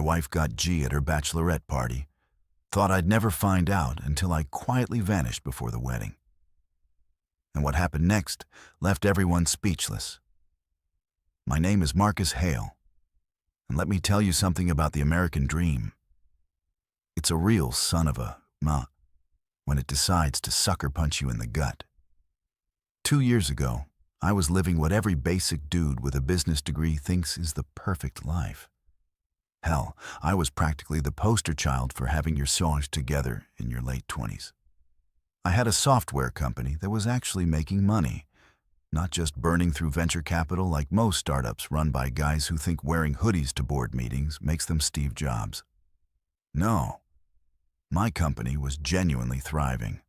wife got G at her bachelorette party. Thought I'd never find out until I quietly vanished before the wedding. And what happened next left everyone speechless. My name is Marcus Hale, and let me tell you something about the American dream. It's a real son of a when it decides to sucker punch you in the gut. 2 years ago, I was living what every basic dude with a business degree thinks is the perfect life. Hell, I was practically the poster child for having your songs together in your late 20s. I had a software company that was actually making money, not just burning through venture capital like most startups run by guys who think wearing hoodies to board meetings makes them Steve Jobs. No, my company was genuinely thriving,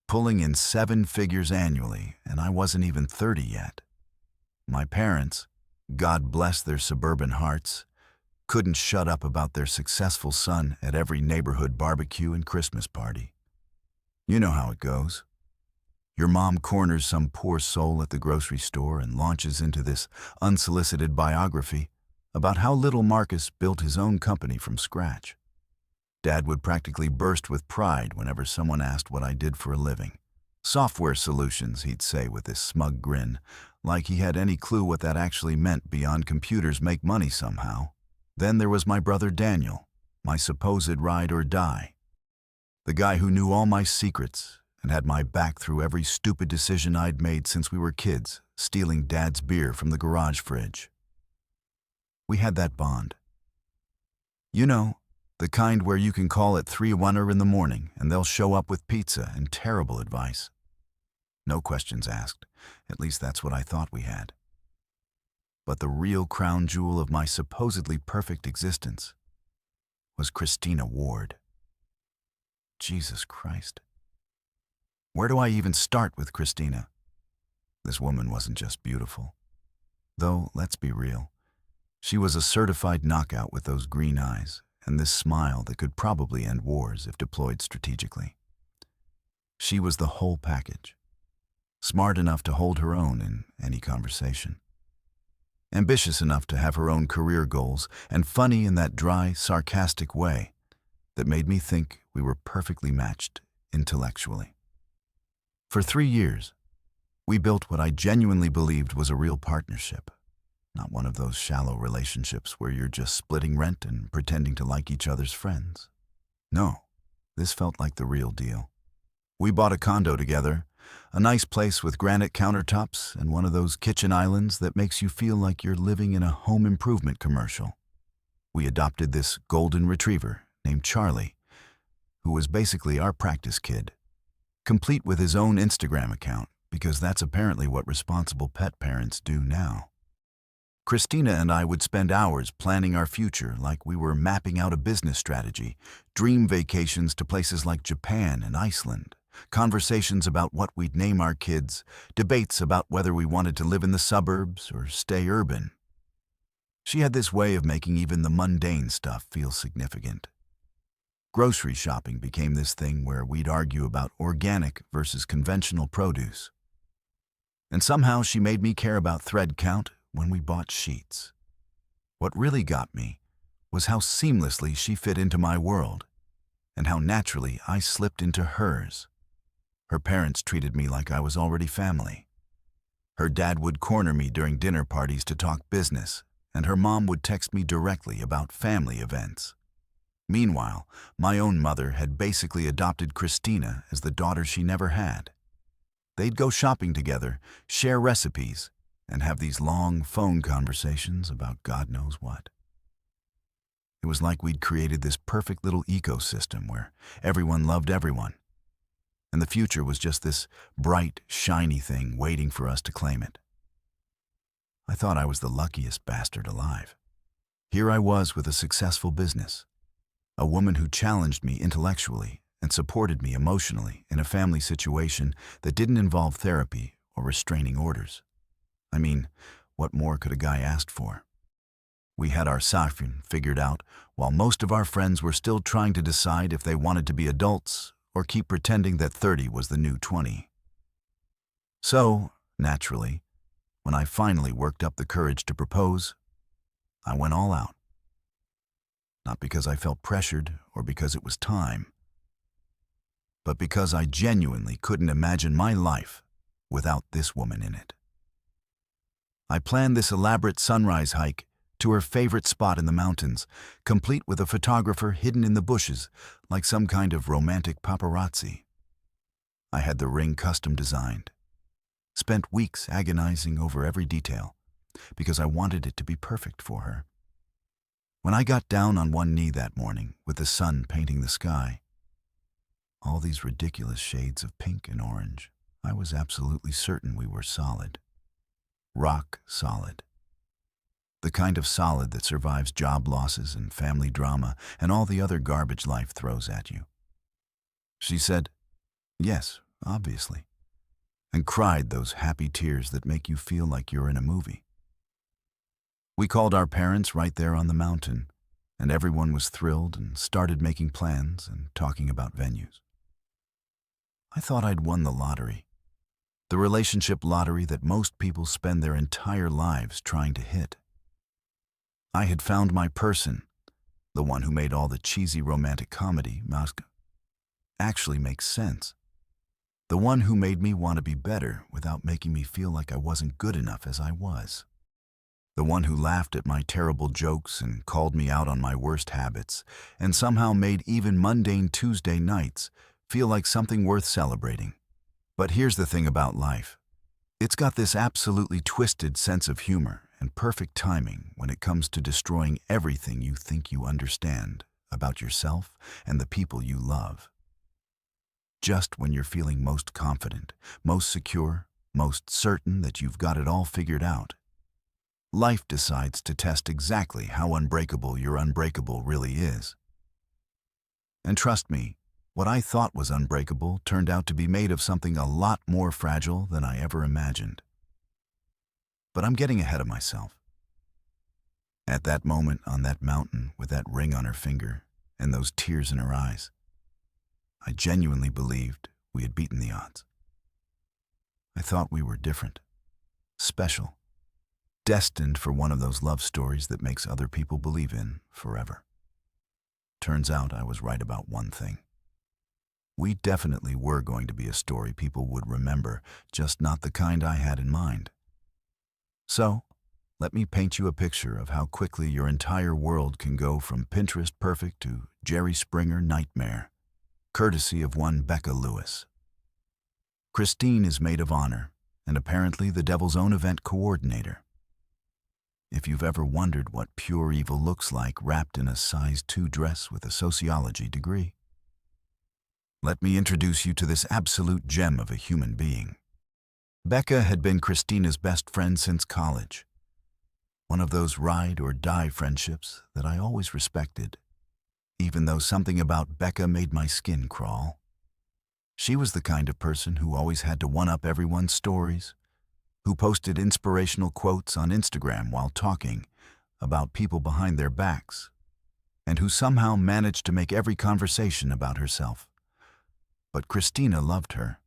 pulling in 7 figures annually, and I wasn't even 30 yet. My parents, God bless their suburban hearts, couldn't shut up about their successful son at every neighborhood barbecue and Christmas party. You know how it goes. Your mom corners some poor soul at the grocery store and launches into this unsolicited biography about how little Marcus built his own company from scratch. Dad would practically burst with pride whenever someone asked what I did for a living. Software solutions, he'd say with this smug grin, like he had any clue what that actually meant beyond computers make money somehow. Then there was my brother Daniel, my supposed ride or die. The guy who knew all my secrets and had my back through every stupid decision I'd made since we were kids, stealing Dad's beer from the garage fridge. We had that bond. You know, the kind where you can call at 3-1 in the morning and they'll show up with pizza and terrible advice. No questions asked, at least that's what I thought we had. But the real crown jewel of my supposedly perfect existence was Christina Ward. Jesus Christ. Where do I even start with Christina? This woman wasn't just beautiful. Though, let's be real, she was a certified knockout with those green eyes and this smile that could probably end wars if deployed strategically. She was the whole package. Smart enough to hold her own in any conversation. Ambitious enough to have her own career goals, and funny in that dry, sarcastic way that made me think we were perfectly matched intellectually. For 3 years, we built what I genuinely believed was a real partnership, not one of those shallow relationships where you're just splitting rent and pretending to like each other's friends. No, this felt like the real deal. We bought a condo together, a nice place with granite countertops and one of those kitchen islands that makes you feel like you're living in a home improvement commercial. We adopted this golden retriever named Charlie, who was basically our practice kid, complete with his own Instagram account, because that's apparently what responsible pet parents do now. Christina and I would spend hours planning our future like we were mapping out a business strategy, dream vacations to places like Japan and Iceland, conversations about what we'd name our kids, debates about whether we wanted to live in the suburbs or stay urban. She had this way of making even the mundane stuff feel significant. Grocery shopping became this thing where we'd argue about organic versus conventional produce. And somehow she made me care about thread count when we bought sheets. What really got me was how seamlessly she fit into my world, and how naturally I slipped into hers. Her parents treated me like I was already family. Her dad would corner me during dinner parties to talk business, and her mom would text me directly about family events. Meanwhile, my own mother had basically adopted Christina as the daughter she never had. They'd go shopping together, share recipes, and have these long phone conversations about God knows what. It was like we'd created this perfect little ecosystem where everyone loved everyone, and the future was just this bright, shiny thing waiting for us to claim it. I thought I was the luckiest bastard alive. Here I was with a successful business, a woman who challenged me intellectually and supported me emotionally in a family situation that didn't involve therapy or restraining orders. I mean, what more could a guy ask for? We had our safin figured out while most of our friends were still trying to decide if they wanted to be adults or keep pretending that 30 was the new 20. So, naturally, when I finally worked up the courage to propose, I went all out. not because I felt pressured or because it was time, but because I genuinely couldn't imagine my life without this woman in it. I planned this elaborate sunrise hike to her favorite spot in the mountains, complete with a photographer hidden in the bushes like some kind of romantic paparazzi. I had the ring custom designed, spent weeks agonizing over every detail because I wanted it to be perfect for her. When I got down on one knee that morning with the sun painting the sky, all these ridiculous shades of pink and orange, I was absolutely certain we were solid. Rock solid. The kind of solid that survives job losses and family drama and all the other garbage life throws at you. She said, "Yes, obviously," and cried those happy tears that make you feel like you're in a movie. We called our parents right there on the mountain, and everyone was thrilled and started making plans and talking about venues. I thought I'd won the lottery. The relationship lottery that most people spend their entire lives trying to hit. I had found my person, the one who made all the cheesy romantic comedy actually makes sense. The one who made me want to be better without making me feel like I wasn't good enough as I was. The one who laughed at my terrible jokes and called me out on my worst habits, and somehow made even mundane Tuesday nights feel like something worth celebrating. But here's the thing about life. It's got this absolutely twisted sense of humor and perfect timing when it comes to destroying everything you think you understand about yourself and the people you love. Just when you're feeling most confident, most secure, most certain that you've got it all figured out, life decides to test exactly how unbreakable your unbreakable really is. And trust me, what I thought was unbreakable turned out to be made of something a lot more fragile than I ever imagined. But I'm getting ahead of myself. At that moment on that mountain with that ring on her finger and those tears in her eyes, I genuinely believed we had beaten the odds. I thought we were different, special, destined for one of those love stories that makes other people believe in forever. Turns out I was right about one thing. We definitely were going to be a story people would remember, just not the kind I had in mind. So, let me paint you a picture of how quickly your entire world can go from Pinterest perfect to Jerry Springer nightmare, courtesy of one Becca Lewis. Christine is maid of honor, and apparently the devil's own event coordinator. If you've ever wondered what pure evil looks like wrapped in a size 2 dress with a sociology degree, let me introduce you to this absolute gem of a human being. Becca had been Christina's best friend since college. One of those ride-or-die friendships that I always respected, even though something about Becca made my skin crawl. She was the kind of person who always had to one-up everyone's stories, who posted inspirational quotes on Instagram while talking about people behind their backs, and who somehow managed to make every conversation about herself. But Christina loved her.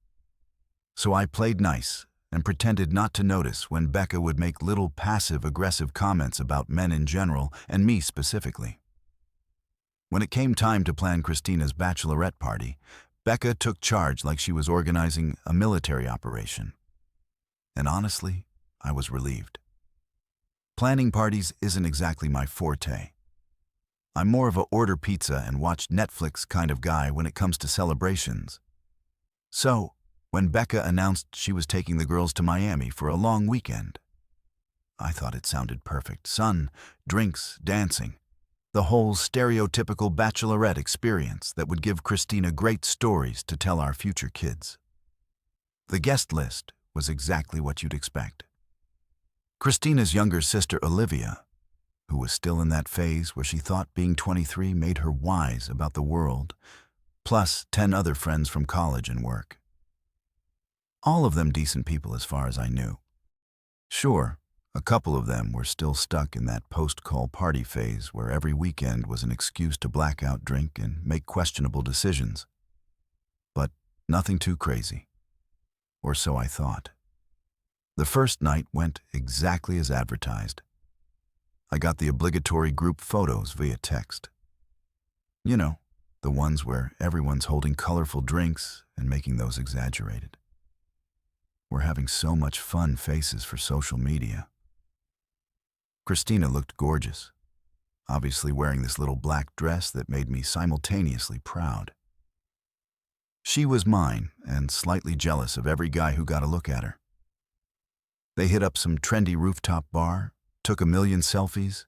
So I played nice and pretended not to notice when Becca would make little passive-aggressive comments about men in general and me specifically. When it came time to plan Christina's bachelorette party, Becca took charge like she was organizing a military operation. And honestly, I was relieved. Planning parties isn't exactly my forte. I'm more of a order pizza and watch Netflix kind of guy when it comes to celebrations. So, when Becca announced she was taking the girls to Miami for a long weekend, I thought it sounded perfect. Sun, drinks, dancing. The whole stereotypical bachelorette experience that would give Christina great stories to tell our future kids. The guest list was exactly what you'd expect. Christina's younger sister Olivia, who was still in that phase where she thought being 23 made her wise about the world, plus 10 other friends from college and work. All of them decent people as far as I knew. Sure, a couple of them were still stuck in that post-call party phase where every weekend was an excuse to black out, drink, and make questionable decisions. But nothing too crazy. Or so I thought. The first night went exactly as advertised. I got the obligatory group photos via text, You know, the ones where everyone's holding colorful drinks and making those exaggerated. We're having so much fun faces for social media. Christina looked gorgeous, obviously wearing this little black dress that made me simultaneously proud. She was mine and slightly jealous of every guy who got a look at her. They hit up some trendy rooftop bar, took a million selfies,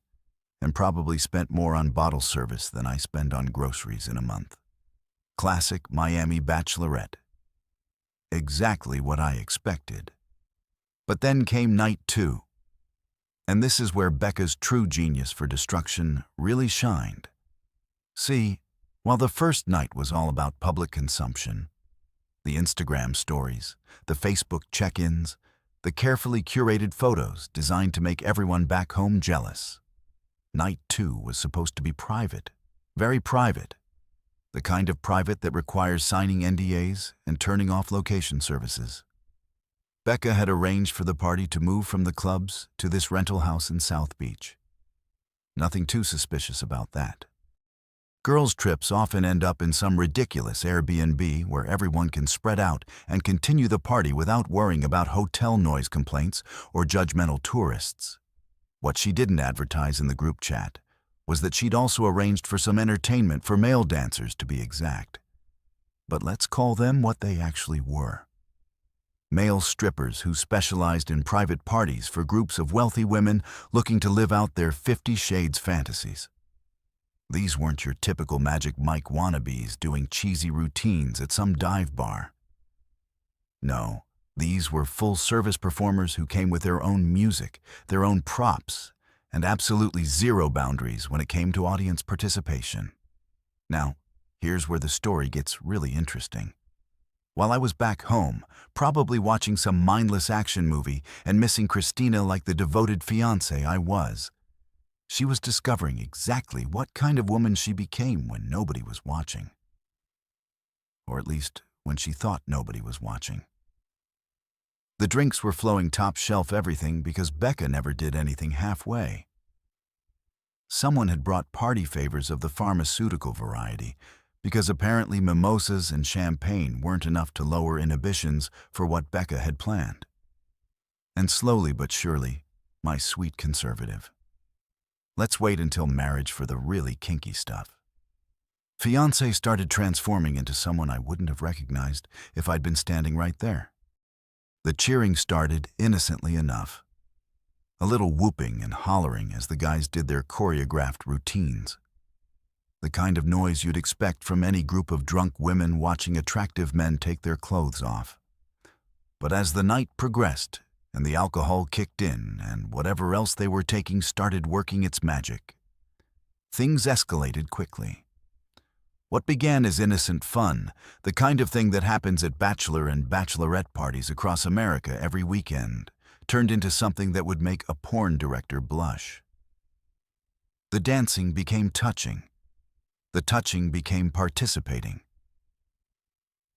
and probably spent more on bottle service than I spend on groceries in a month. Classic Miami Bachelorette. Exactly what I expected. But then came night 2. And this is where Becca's true genius for destruction really shined. See, while the first night was all about public consumption, the Instagram stories, the Facebook check-ins, the carefully curated photos designed to make everyone back home jealous, night 2 was supposed to be private, very private, the kind of private that requires signing NDAs and turning off location services. Becca had arranged for the party to move from the clubs to this rental house in South Beach. Nothing too suspicious about that. Girls' trips often end up in some ridiculous Airbnb where everyone can spread out and continue the party without worrying about hotel noise complaints or judgmental tourists. What she didn't advertise in the group chat was that she'd also arranged for some entertainment for male dancers, to be exact. But let's call them what they actually were. Male strippers who specialized in private parties for groups of wealthy women looking to live out their 50 Shades fantasies. These weren't your typical Magic Mike wannabes doing cheesy routines at some dive bar. No, these were full-service performers who came with their own music, their own props, and absolutely zero boundaries when it came to audience participation. Now, here's where the story gets really interesting. While I was back home, probably watching some mindless action movie and missing Christina like the devoted fiancé I was, she was discovering exactly what kind of woman she became when nobody was watching. Or at least, when she thought nobody was watching. The drinks were flowing top shelf everything because Becca never did anything halfway. Someone had brought party favors of the pharmaceutical variety, because apparently mimosas and champagne weren't enough to lower inhibitions for what Becca had planned. And slowly but surely, my sweet conservative. Let's wait until marriage for the really kinky stuff. Fiancé started transforming into someone I wouldn't have recognized if I'd been standing right there. The cheering started innocently enough. A little whooping and hollering as the guys did their choreographed routines. The kind of noise you'd expect from any group of drunk women watching attractive men take their clothes off. But as the night progressed and the alcohol kicked in and whatever else they were taking started working its magic, things escalated quickly. What began as innocent fun, the kind of thing that happens at bachelor and bachelorette parties across America every weekend, turned into something that would make a porn director blush. The dancing became touching. The touching became participating.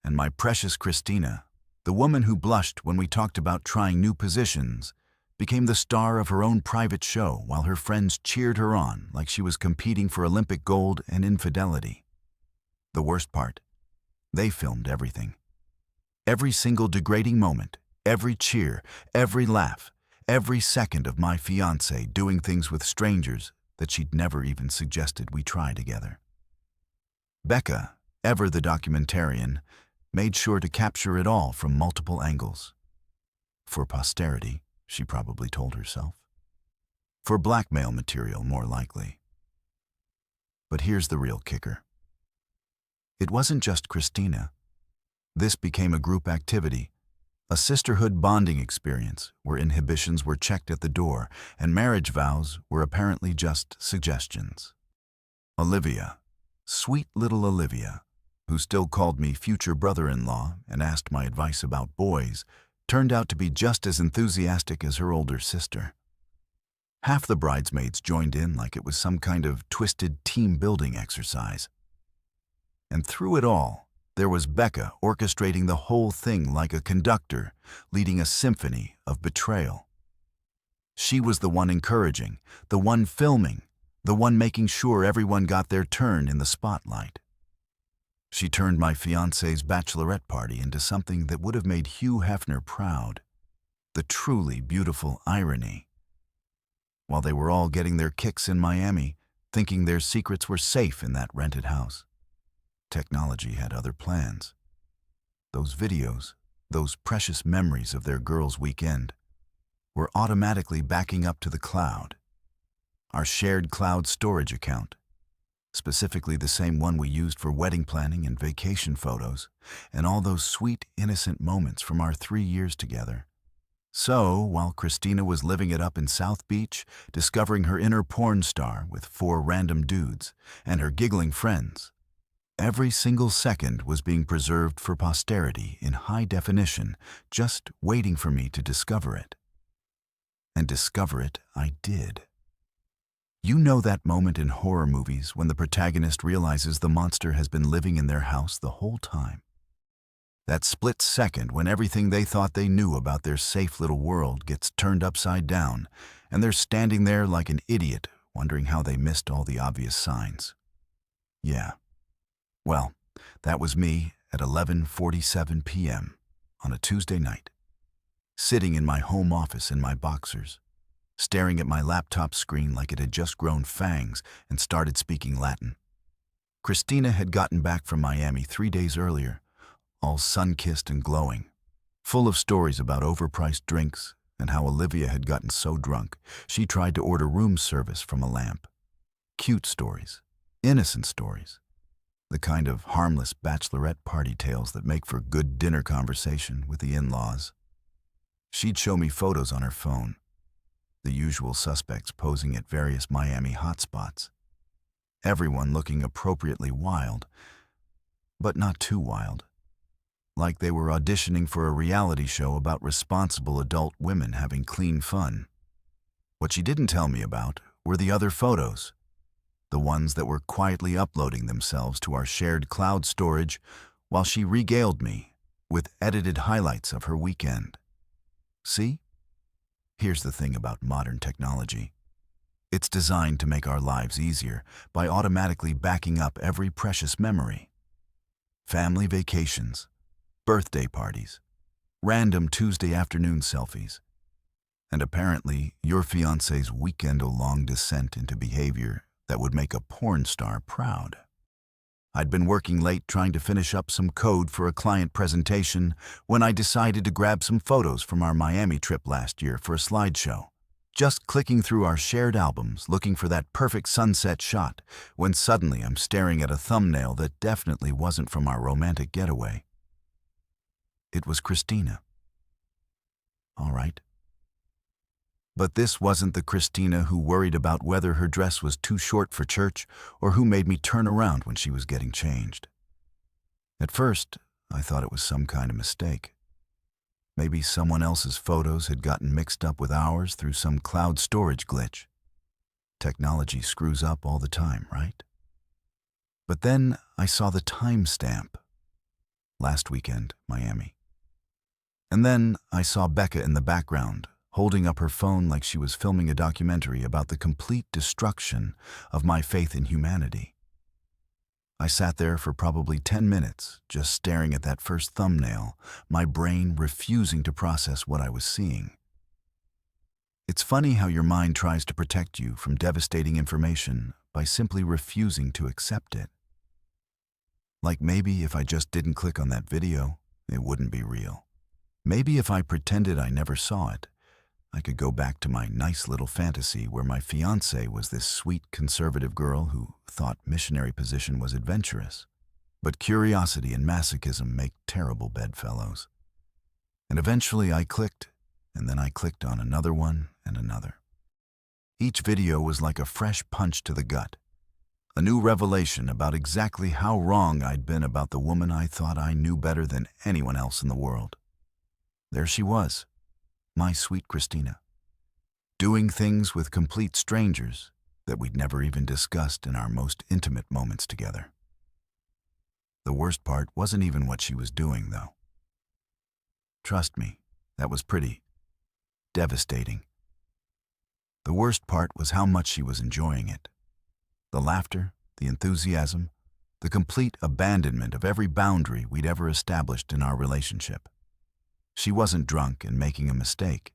And my precious Christina, the woman who blushed when we talked about trying new positions, became the star of her own private show while her friends cheered her on like she was competing for Olympic gold and infidelity. The worst part, they filmed everything. Every single degrading moment, every cheer, every laugh, every second of my fiancé doing things with strangers that she'd never even suggested we try together. Becca, ever the documentarian, made sure to capture it all from multiple angles. For posterity, she probably told herself. For blackmail material, more likely. But here's the real kicker. It wasn't just Christina. This became a group activity, a sisterhood bonding experience where inhibitions were checked at the door and marriage vows were apparently just suggestions. Olivia, sweet little Olivia, who still called me future brother-in-law and asked my advice about boys, turned out to be just as enthusiastic as her older sister. Half the bridesmaids joined in like it was some kind of twisted team-building exercise. And through it all, there was Becca orchestrating the whole thing like a conductor, leading a symphony of betrayal. She was the one encouraging, the one filming, the one making sure everyone got their turn in the spotlight. She turned my fiancé's bachelorette party into something that would have made Hugh Hefner proud. The truly beautiful irony. While they were all getting their kicks in Miami, thinking their secrets were safe in that rented house, technology had other plans. Those videos, those precious memories of their girls' weekend, were automatically backing up to the cloud. Our shared cloud storage account, specifically the same one we used for wedding planning and vacation photos, and all those sweet, innocent moments from our 3 years together. So, while Christina was living it up in South Beach, discovering her inner porn star with 4 random dudes and her giggling friends, every single second was being preserved for posterity in high definition, just waiting for me to discover it. And discover it I did. You know that moment in horror movies when the protagonist realizes the monster has been living in their house the whole time. That split second when everything they thought they knew about their safe little world gets turned upside down, and they're standing there like an idiot, wondering how they missed all the obvious signs. Yeah. Well, that was me at 11:47 p.m. on a Tuesday night, sitting in my home office in my boxers, staring at my laptop screen like it had just grown fangs and started speaking Latin. Christina had gotten back from Miami 3 days earlier, all sun-kissed and glowing, full of stories about overpriced drinks and how Olivia had gotten so drunk she tried to order room service from a lamp. Cute stories, innocent stories, the kind of harmless bachelorette party tales that make for good dinner conversation with the in-laws. She'd show me photos on her phone, the usual suspects posing at various Miami hotspots, everyone looking appropriately wild, but not too wild, like they were auditioning for a reality show about responsible adult women having clean fun. What she didn't tell me about were the other photos, the ones that were quietly uploading themselves to our shared cloud storage while she regaled me with edited highlights of her weekend. See? Here's the thing about modern technology. It's designed to make our lives easier by automatically backing up every precious memory. Family vacations, birthday parties, random Tuesday afternoon selfies, and apparently your fiancé's weekend-long descent into behavior that would make a porn star proud. I'd been working late trying to finish up some code for a client presentation when I decided to grab some photos from our Miami trip last year for a slideshow. Just clicking through our shared albums looking for that perfect sunset shot when suddenly I'm staring at a thumbnail that definitely wasn't from our romantic getaway. It was Christina. All right. But this wasn't the Christina who worried about whether her dress was too short for church or who made me turn around when she was getting changed. At first, I thought it was some kind of mistake. Maybe someone else's photos had gotten mixed up with ours through some cloud storage glitch. Technology screws up all the time, right? But then I saw the timestamp. Last weekend, Miami. And then I saw Becca in the background, holding up her phone like she was filming a documentary about the complete destruction of my faith in humanity. I sat there for probably 10 minutes, just staring at that first thumbnail, my brain refusing to process what I was seeing. It's funny how your mind tries to protect you from devastating information by simply refusing to accept it. Like maybe if I just didn't click on that video, it wouldn't be real. Maybe if I pretended I never saw it, I could go back to my nice little fantasy where my fiancée was this sweet conservative girl who thought missionary position was adventurous. But curiosity and masochism make terrible bedfellows. And eventually I clicked, and then I clicked on another one and another. Each video was like a fresh punch to the gut, a new revelation about exactly how wrong I'd been about the woman I thought I knew better than anyone else in the world. There she was, my sweet Christina, doing things with complete strangers that we'd never even discussed in our most intimate moments together. The worst part wasn't even what she was doing, though. Trust me, that was pretty devastating. The worst part was how much she was enjoying it. The laughter, the enthusiasm, the complete abandonment of every boundary we'd ever established in our relationship. She wasn't drunk and making a mistake.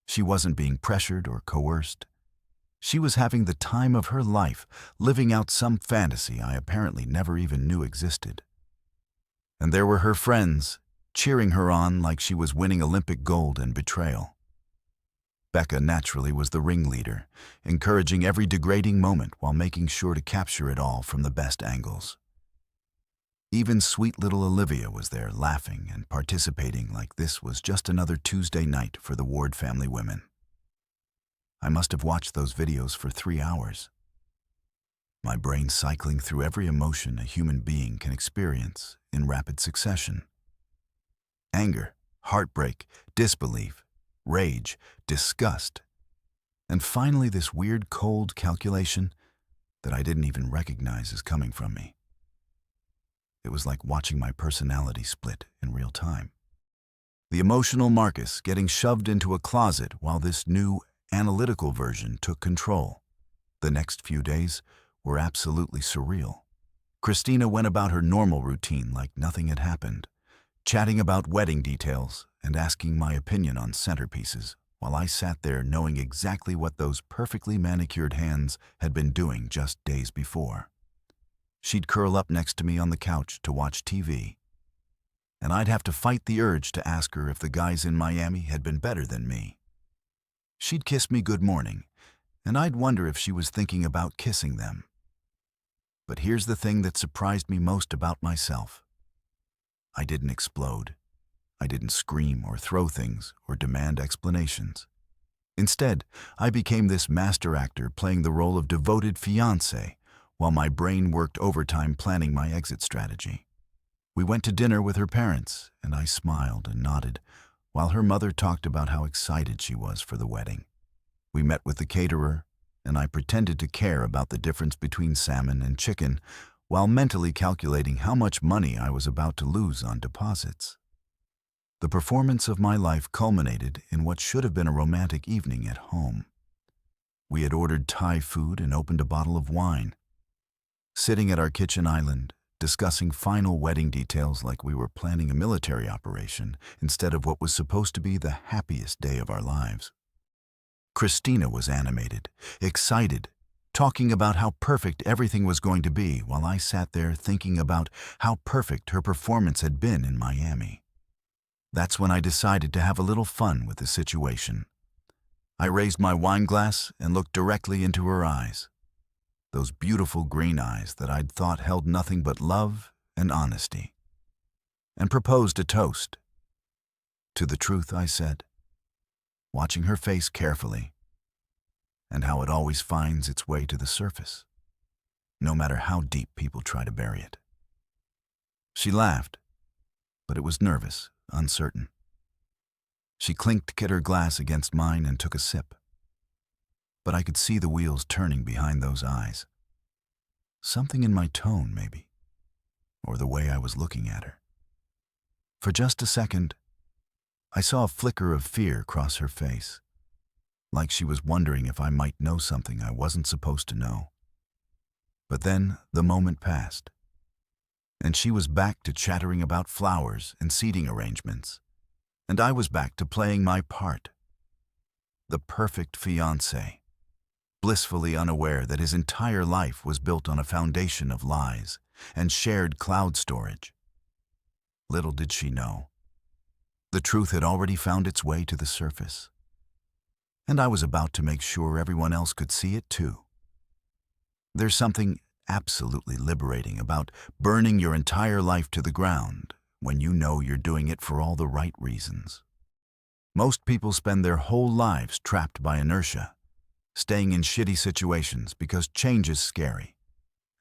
She wasn't being pressured or coerced. She was having the time of her life, living out some fantasy I apparently never even knew existed. And there were her friends, cheering her on like she was winning Olympic gold and betrayal. Becca naturally was the ringleader, encouraging every degrading moment while making sure to capture it all from the best angles. Even sweet little Olivia was there, laughing and participating like this was just another Tuesday night for the Ward family women. I must have watched those videos for 3 hours. My brain cycling through every emotion a human being can experience in rapid succession. Anger, heartbreak, disbelief, rage, disgust, and finally this weird cold calculation that I didn't even recognize as coming from me. It was like watching my personality split in real time. The emotional Marcus getting shoved into a closet while this new, analytical version took control. The next few days were absolutely surreal. Christina went about her normal routine like nothing had happened, chatting about wedding details and asking my opinion on centerpieces, while I sat there knowing exactly what those perfectly manicured hands had been doing just days before. She'd curl up next to me on the couch to watch TV, and I'd have to fight the urge to ask her if the guys in Miami had been better than me. She'd kiss me good morning, and I'd wonder if she was thinking about kissing them. But here's the thing that surprised me most about myself. I didn't explode. I didn't scream or throw things or demand explanations. Instead, I became this master actor playing the role of devoted fiancé while my brain worked overtime planning my exit strategy. We went to dinner with her parents, and I smiled and nodded while her mother talked about how excited she was for the wedding. We met with the caterer, and I pretended to care about the difference between salmon and chicken while mentally calculating how much money I was about to lose on deposits. The performance of my life culminated in what should have been a romantic evening at home. We had ordered Thai food and opened a bottle of wine. Sitting at our kitchen island, discussing final wedding details like we were planning a military operation instead of what was supposed to be the happiest day of our lives. Christina was animated, excited, talking about how perfect everything was going to be while I sat there thinking about how perfect her performance had been in Miami. That's when I decided to have a little fun with the situation. I raised my wine glass and looked directly into her eyes. Those beautiful green eyes that I'd thought held nothing but love and honesty, and proposed a toast. To the truth, I said, watching her face carefully, and how it always finds its way to the surface, no matter how deep people try to bury it. She laughed, but it was nervous, uncertain. She clinked her glass against mine and took a sip. But I could see the wheels turning behind those eyes. Something in my tone, maybe, or the way I was looking at her. For just a second, I saw a flicker of fear cross her face, like she was wondering if I might know something I wasn't supposed to know. But then the moment passed, and she was back to chattering about flowers and seating arrangements, and I was back to playing my part. The perfect fiancé, blissfully unaware that his entire life was built on a foundation of lies and shared cloud storage. Little did she know, the truth had already found its way to the surface, and I was about to make sure everyone else could see it too. There's something absolutely liberating about burning your entire life to the ground when you know you're doing it for all the right reasons. Most people spend their whole lives trapped by inertia, staying in shitty situations because change is scary,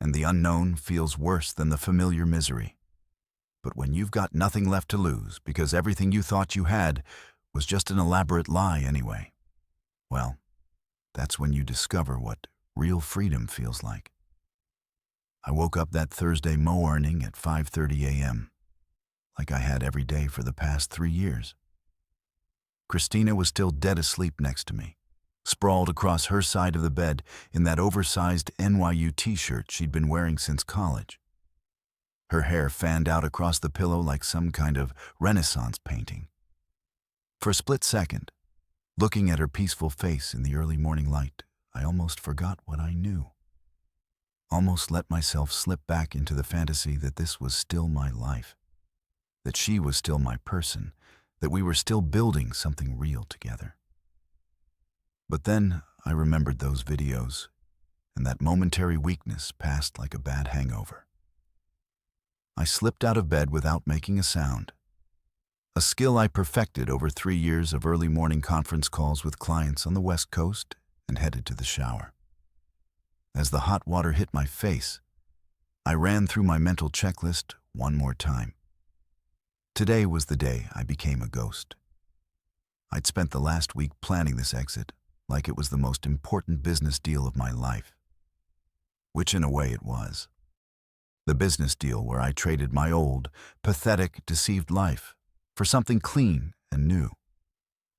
and the unknown feels worse than the familiar misery. But when you've got nothing left to lose because everything you thought you had was just an elaborate lie anyway, well, that's when you discover what real freedom feels like. I woke up that Thursday morning at 5:30 a.m., like I had every day for the past 3 years. Christina was still dead asleep next to me, sprawled across her side of the bed in that oversized NYU t-shirt she'd been wearing since college. Her hair fanned out across the pillow like some kind of Renaissance painting. For a split second, looking at her peaceful face in the early morning light, I almost forgot what I knew. Almost let myself slip back into the fantasy that this was still my life, that she was still my person, that we were still building something real together. But then I remembered those videos, and that momentary weakness passed like a bad hangover. I slipped out of bed without making a sound, a skill I perfected over 3 years of early morning conference calls with clients on the West Coast, and headed to the shower. As the hot water hit my face, I ran through my mental checklist one more time. Today was the day I became a ghost. I'd spent the last week planning this exit like it was the most important business deal of my life, which in a way it was. The business deal where I traded my old, pathetic, deceived life for something clean and new.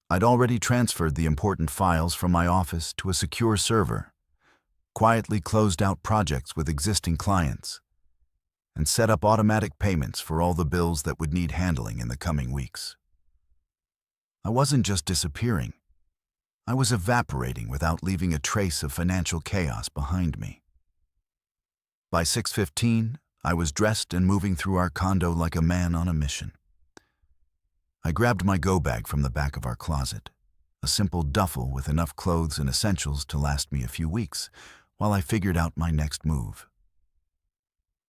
I'd already transferred the important files from my office to a secure server, quietly closed out projects with existing clients, and set up automatic payments for all the bills that would need handling in the coming weeks. I wasn't just disappearing. I was evaporating without leaving a trace of financial chaos behind me. By 6:15, I was dressed and moving through our condo like a man on a mission. I grabbed my go bag from the back of our closet, a simple duffel with enough clothes and essentials to last me a few weeks while I figured out my next move.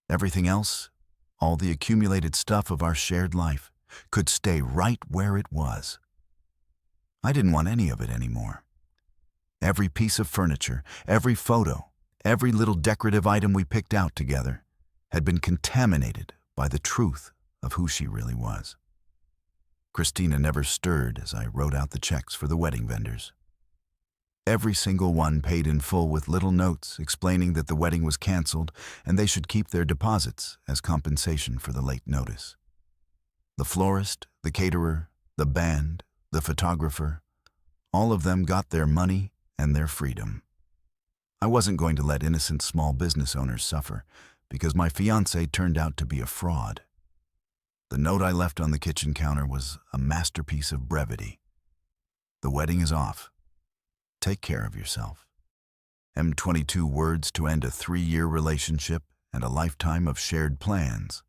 Everything else, all the accumulated stuff of our shared life, could stay right where it was. I didn't want any of it anymore. Every piece of furniture, every photo, every little decorative item we picked out together had been contaminated by the truth of who she really was. Christina never stirred as I wrote out the checks for the wedding vendors. Every single one paid in full with little notes explaining that the wedding was canceled and they should keep their deposits as compensation for the late notice. The florist, the caterer, the band, the photographer, all of them got their money and their freedom. I wasn't going to let innocent small business owners suffer because my fiancé turned out to be a fraud. The note I left on the kitchen counter was a masterpiece of brevity. The wedding is off. Take care of yourself. M22 words to end a 3-year relationship and a lifetime of shared plans.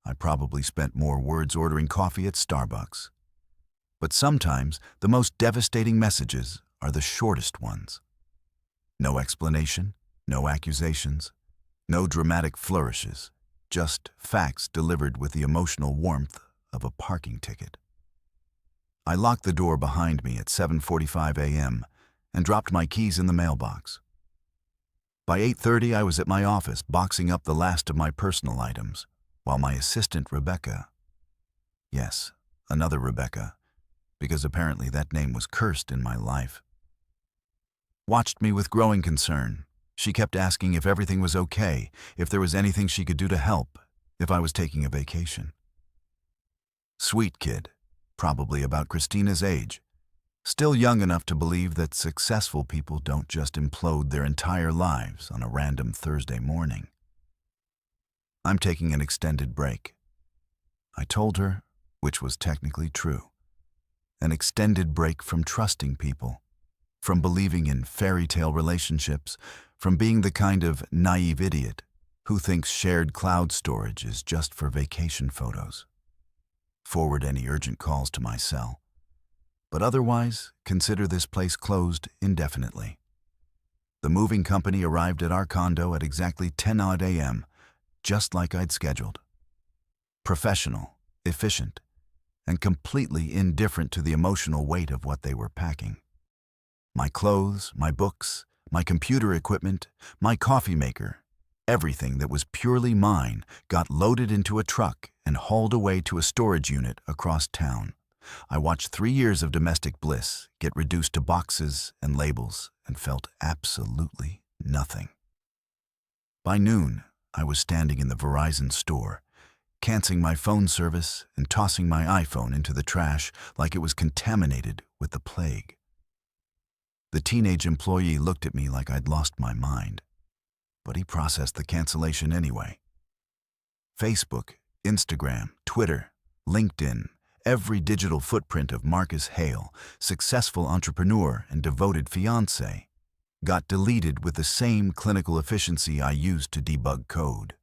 I probably spent more words ordering coffee at Starbucks. But sometimes the most devastating messages are the shortest ones. No explanation, no accusations, no dramatic flourishes. Just facts delivered with the emotional warmth of a parking ticket. I locked the door behind me at 7:45 a.m. and dropped my keys in the mailbox. By 8:30, I was at my office boxing up the last of my personal items, while my assistant Rebecca, yes, another Rebecca, because apparently that name was cursed in my life, watched me with growing concern. She kept asking if everything was okay, if there was anything she could do to help, if I was taking a vacation. Sweet kid, probably about Christina's age, still young enough to believe that successful people don't just implode their entire lives on a random Thursday morning. I'm taking an extended break. I told her, which was technically true. An extended break from trusting people, from believing in fairy tale relationships, from being the kind of naive idiot who thinks shared cloud storage is just for vacation photos. Forward any urgent calls to my cell. But otherwise, consider this place closed indefinitely. The moving company arrived at our condo at exactly 10 a.m., just like I'd scheduled. Professional, efficient, and completely indifferent to the emotional weight of what they were packing. My clothes, my books, my computer equipment, my coffee maker, everything that was purely mine got loaded into a truck and hauled away to a storage unit across town. I watched 3 years of domestic bliss get reduced to boxes and labels and felt absolutely nothing. By noon, I was standing in the Verizon store, canceling my phone service and tossing my iPhone into the trash like it was contaminated with the plague. The teenage employee looked at me like I'd lost my mind, but he processed the cancellation anyway. Facebook, Instagram, Twitter, LinkedIn, every digital footprint of Marcus Hale, successful entrepreneur and devoted fiancé, got deleted with the same clinical efficiency I used to debug code.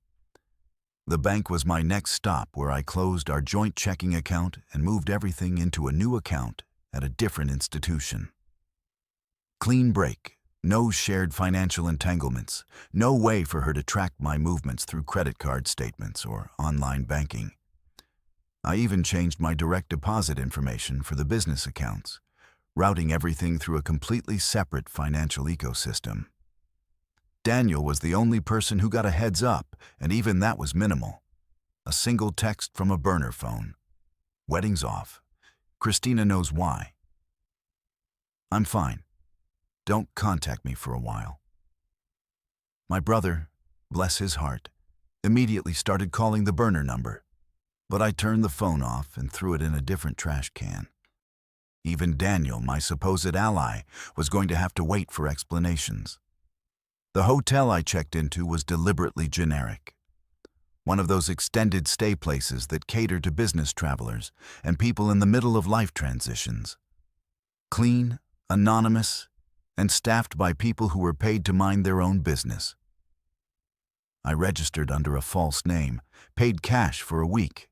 The bank was my next stop, where I closed our joint checking account and moved everything into a new account at a different institution. Clean break, no shared financial entanglements, no way for her to track my movements through credit card statements or online banking. I even changed my direct deposit information for the business accounts, routing everything through a completely separate financial ecosystem. Daniel was the only person who got a heads up, and even that was minimal. A single text from a burner phone. Wedding's off. Christina knows why. I'm fine. Don't contact me for a while. My brother, bless his heart, immediately started calling the burner number, but I turned the phone off and threw it in a different trash can. Even Daniel, my supposed ally, was going to have to wait for explanations. The hotel I checked into was deliberately generic. One of those extended stay places that cater to business travelers and people in the middle of life transitions. Clean, anonymous, and staffed by people who were paid to mind their own business. I registered under a false name, paid cash for a week,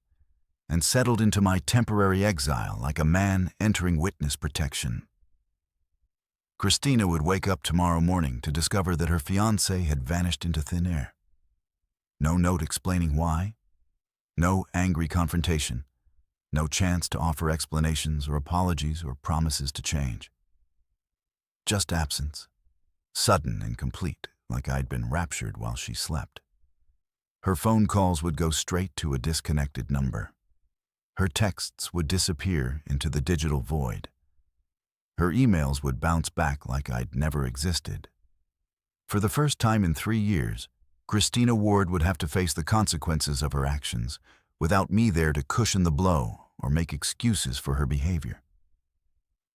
and settled into my temporary exile like a man entering witness protection. Christina would wake up tomorrow morning to discover that her fiancé had vanished into thin air. No note explaining why, no angry confrontation, no chance to offer explanations or apologies or promises to change. Just absence, sudden and complete, like I'd been raptured while she slept. Her phone calls would go straight to a disconnected number. Her texts would disappear into the digital void. Her emails would bounce back like I'd never existed. For the first time in 3 years, Christina Ward would have to face the consequences of her actions without me there to cushion the blow or make excuses for her behavior.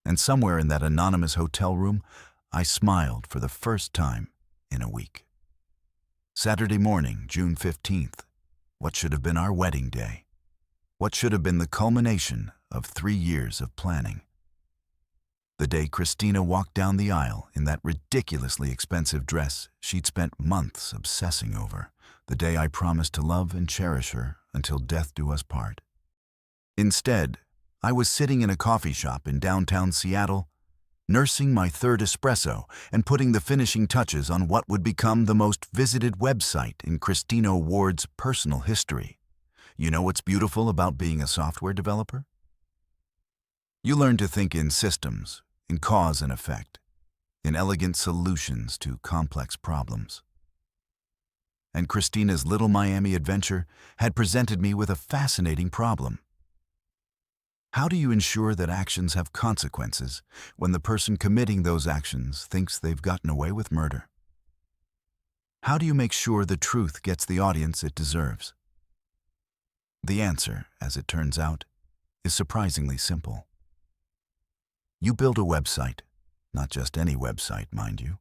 And somewhere in that anonymous hotel room, I smiled for the first time in a week. Saturday morning, June 15th, what should have been our wedding day. What should have been the culmination of 3 years of planning. The day Christina walked down the aisle in that ridiculously expensive dress she'd spent months obsessing over. The day I promised to love and cherish her until death do us part. Instead, I was sitting in a coffee shop in downtown Seattle, nursing my third espresso and putting the finishing touches on what would become the most visited website in Christina Ward's personal history. You know what's beautiful about being a software developer? You learn to think in systems, in cause and effect, in elegant solutions to complex problems. And Christina's Little Miami adventure had presented me with a fascinating problem. How do you ensure that actions have consequences when the person committing those actions thinks they've gotten away with murder? How do you make sure the truth gets the audience it deserves? The answer, as it turns out, is surprisingly simple. You build a website, not just any website, mind you.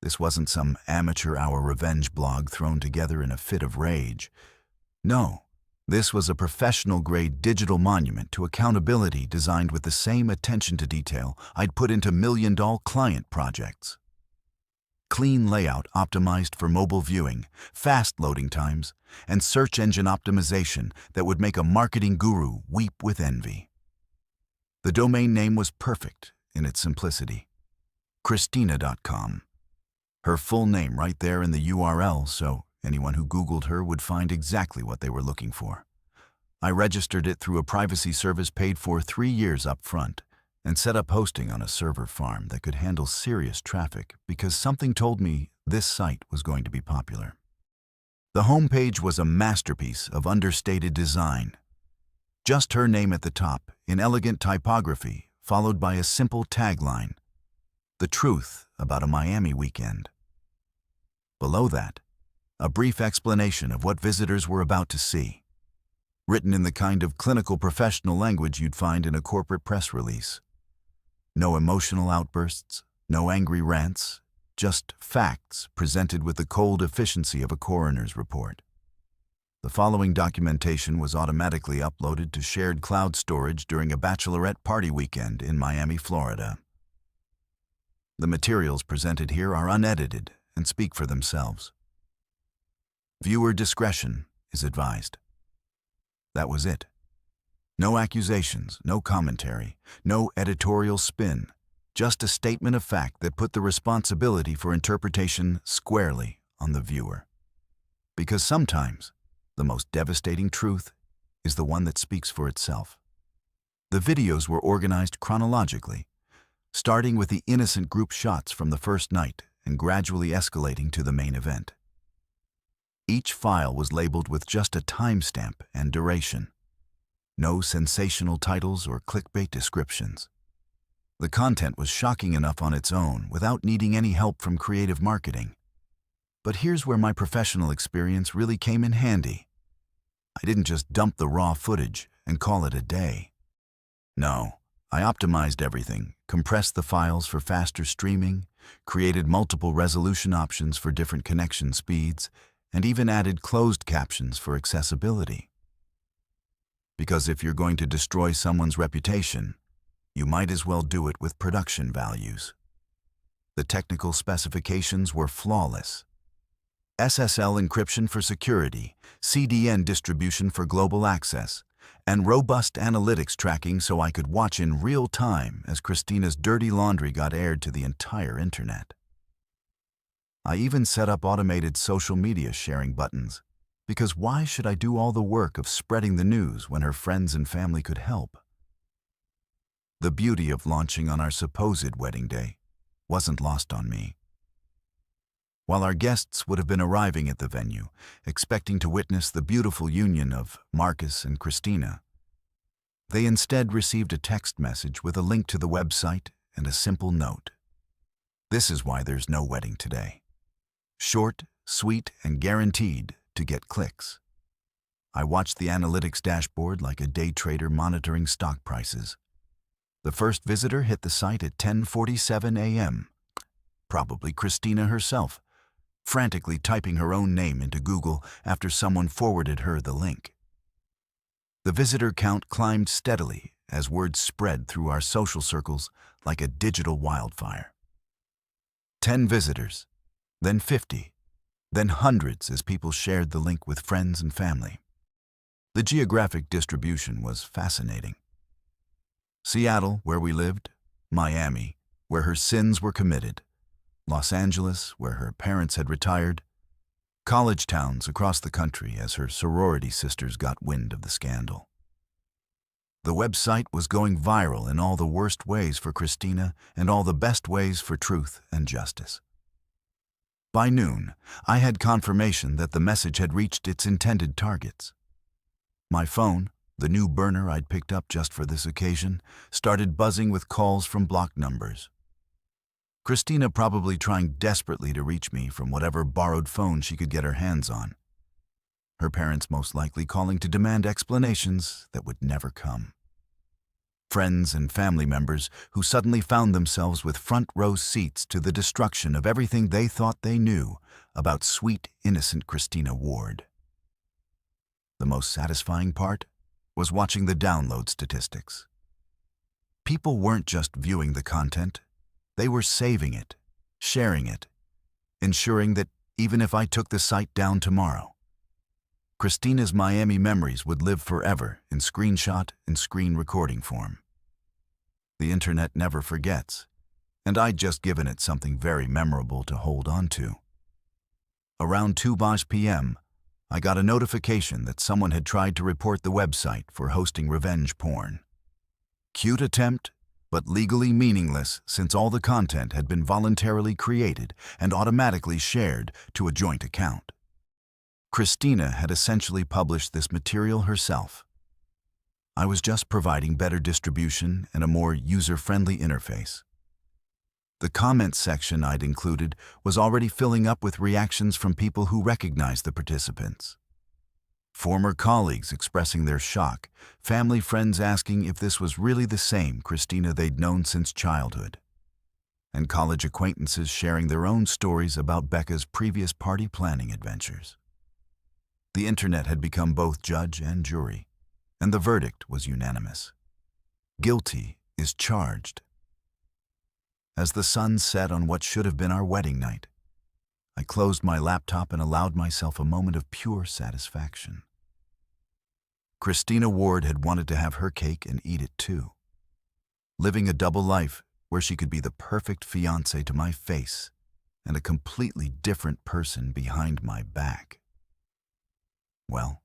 This wasn't some amateur hour revenge blog thrown together in a fit of rage. No, this was a professional-grade digital monument to accountability designed with the same attention to detail I'd put into million-dollar client projects. Clean layout optimized for mobile viewing, fast loading times, and search engine optimization that would make a marketing guru weep with envy. The domain name was perfect in its simplicity. Christina.com. Her full name right there in the URL, so anyone who Googled her would find exactly what they were looking for. I registered it through a privacy service paid for 3 years up front and set up hosting on a server farm that could handle serious traffic because something told me this site was going to be popular. The homepage was a masterpiece of understated design. Just her name at the top, in elegant typography, followed by a simple tagline, "The truth about a Miami weekend." Below that, a brief explanation of what visitors were about to see, written in the kind of clinical professional language you'd find in a corporate press release. No emotional outbursts, no angry rants, just facts presented with the cold efficiency of a coroner's report. The following documentation was automatically uploaded to shared cloud storage during a Bachelorette party weekend in Miami, Florida. The materials presented here are unedited and speak for themselves. Viewer discretion is advised. That was it. No accusations, no commentary, no editorial spin, just a statement of fact that put the responsibility for interpretation squarely on the viewer. Because sometimes, the most devastating truth is the one that speaks for itself. The videos were organized chronologically, starting with the innocent group shots from the first night and gradually escalating to the main event. Each file was labeled with just a timestamp and duration. No sensational titles or clickbait descriptions. The content was shocking enough on its own without needing any help from creative marketing. But here's where my professional experience really came in handy. I didn't just dump the raw footage and call it a day. No, I optimized everything, compressed the files for faster streaming, created multiple resolution options for different connection speeds, and even added closed captions for accessibility. Because if you're going to destroy someone's reputation, you might as well do it with production values. The technical specifications were flawless. SSL encryption for security, CDN distribution for global access, and robust analytics tracking so I could watch in real time as Christina's dirty laundry got aired to the entire internet. I even set up automated social media sharing buttons, because why should I do all the work of spreading the news when her friends and family could help? The beauty of launching on our supposed wedding day wasn't lost on me. While our guests would have been arriving at the venue, expecting to witness the beautiful union of Marcus and Christina, they instead received a text message with a link to the website and a simple note. This is why there's no wedding today. Short, sweet, and guaranteed to get clicks. I watched the analytics dashboard like a day trader monitoring stock prices. The first visitor hit the site at 10:47 a.m., probably Christina herself, frantically typing her own name into Google after someone forwarded her the link. The visitor count climbed steadily as word spread through our social circles like a digital wildfire. 10 visitors, then 50, then hundreds as people shared the link with friends and family. The geographic distribution was fascinating. Seattle, where we lived, Miami, where her sins were committed, Los Angeles, where her parents had retired, college towns across the country as her sorority sisters got wind of the scandal. The website was going viral in all the worst ways for Christina and all the best ways for truth and justice. By noon, I had confirmation that the message had reached its intended targets. My phone, the new burner I'd picked up just for this occasion, started buzzing with calls from blocked numbers. Christina probably trying desperately to reach me from whatever borrowed phone she could get her hands on. Her parents most likely calling to demand explanations that would never come. Friends and family members who suddenly found themselves with front-row seats to the destruction of everything they thought they knew about sweet, innocent Christina Ward. The most satisfying part was watching the download statistics. People weren't just viewing the content, they were saving it, sharing it, ensuring that even if I took the site down tomorrow, Christina's Miami memories would live forever in screenshot and screen recording form. The internet never forgets, and I'd just given it something very memorable to hold on to. Around 2 p.m., I got a notification that someone had tried to report the website for hosting revenge porn. Cute attempt, but legally meaningless since all the content had been voluntarily created and automatically shared to a joint account. Christina had essentially published this material herself. I was just providing better distribution and a more user-friendly interface. The comments section I'd included was already filling up with reactions from people who recognized the participants. Former colleagues expressing their shock, family friends asking if this was really the same Christina they'd known since childhood, and college acquaintances sharing their own stories about Becca's previous party planning adventures. The internet had become both judge and jury, and the verdict was unanimous. Guilty is charged. As the sun set on what should have been our wedding night, I closed my laptop and allowed myself a moment of pure satisfaction. Christina Ward had wanted to have her cake and eat it too, living a double life where she could be the perfect fiancé to my face and a completely different person behind my back. Well,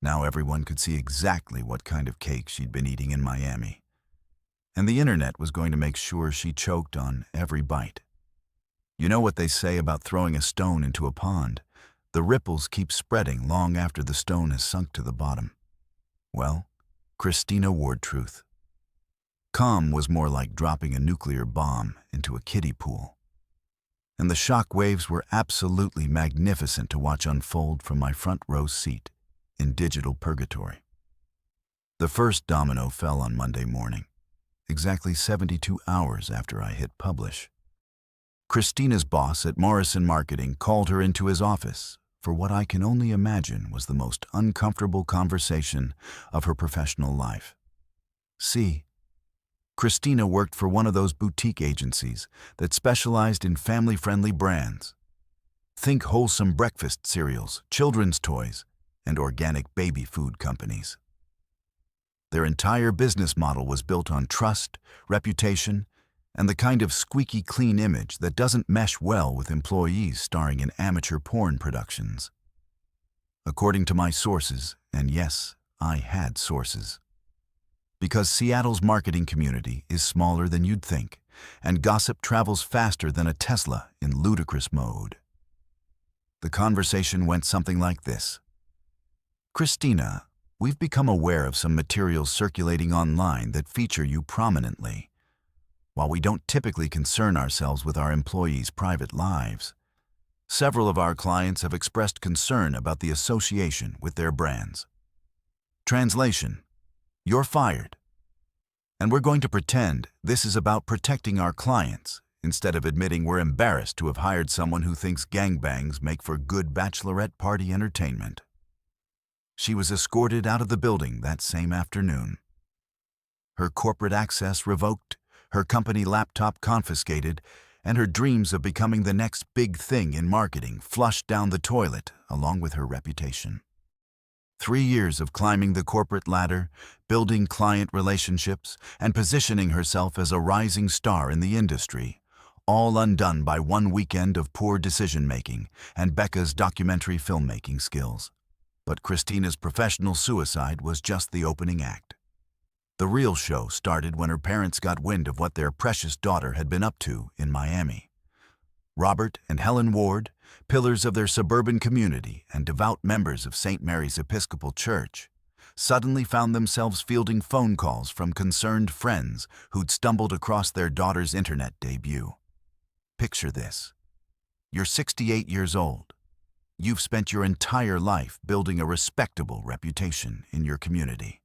now everyone could see exactly what kind of cake she'd been eating in Miami, and the internet was going to make sure she choked on every bite. You know what they say about throwing a stone into a pond? The ripples keep spreading long after the stone has sunk to the bottom. Well, Christina Ward truth. Calm was more like dropping a nuclear bomb into a kiddie pool. And the shock waves were absolutely magnificent to watch unfold from my front row seat in digital purgatory. The first domino fell on Monday morning, exactly 72 hours after I hit publish. Christina's boss at Morrison Marketing called her into his office for what I can only imagine was the most uncomfortable conversation of her professional life. See, Christina worked for one of those boutique agencies that specialized in family-friendly brands. Think wholesome breakfast cereals, children's toys, and organic baby food companies. Their entire business model was built on trust, reputation, and the kind of squeaky clean image that doesn't mesh well with employees starring in amateur porn productions. According to my sources, and yes, I had sources, because Seattle's marketing community is smaller than you'd think, and gossip travels faster than a Tesla in ludicrous mode. The conversation went something like this. Christina, we've become aware of some materials circulating online that feature you prominently. While we don't typically concern ourselves with our employees' private lives, several of our clients have expressed concern about the association with their brands. Translation: you're fired. And we're going to pretend this is about protecting our clients instead of admitting we're embarrassed to have hired someone who thinks gangbangs make for good bachelorette party entertainment. She was escorted out of the building that same afternoon. Her corporate access revoked, her company laptop confiscated, and her dreams of becoming the next big thing in marketing flushed down the toilet along with her reputation. 3 years of climbing the corporate ladder, building client relationships, and positioning herself as a rising star in the industry, all undone by one weekend of poor decision-making and Becca's documentary filmmaking skills. But Christina's professional suicide was just the opening act. The real show started when her parents got wind of what their precious daughter had been up to in Miami. Robert and Helen Ward, pillars of their suburban community and devout members of St. Mary's Episcopal Church, suddenly found themselves fielding phone calls from concerned friends who'd stumbled across their daughter's internet debut. Picture this. You're 68 years old. You've spent your entire life building a respectable reputation in your community.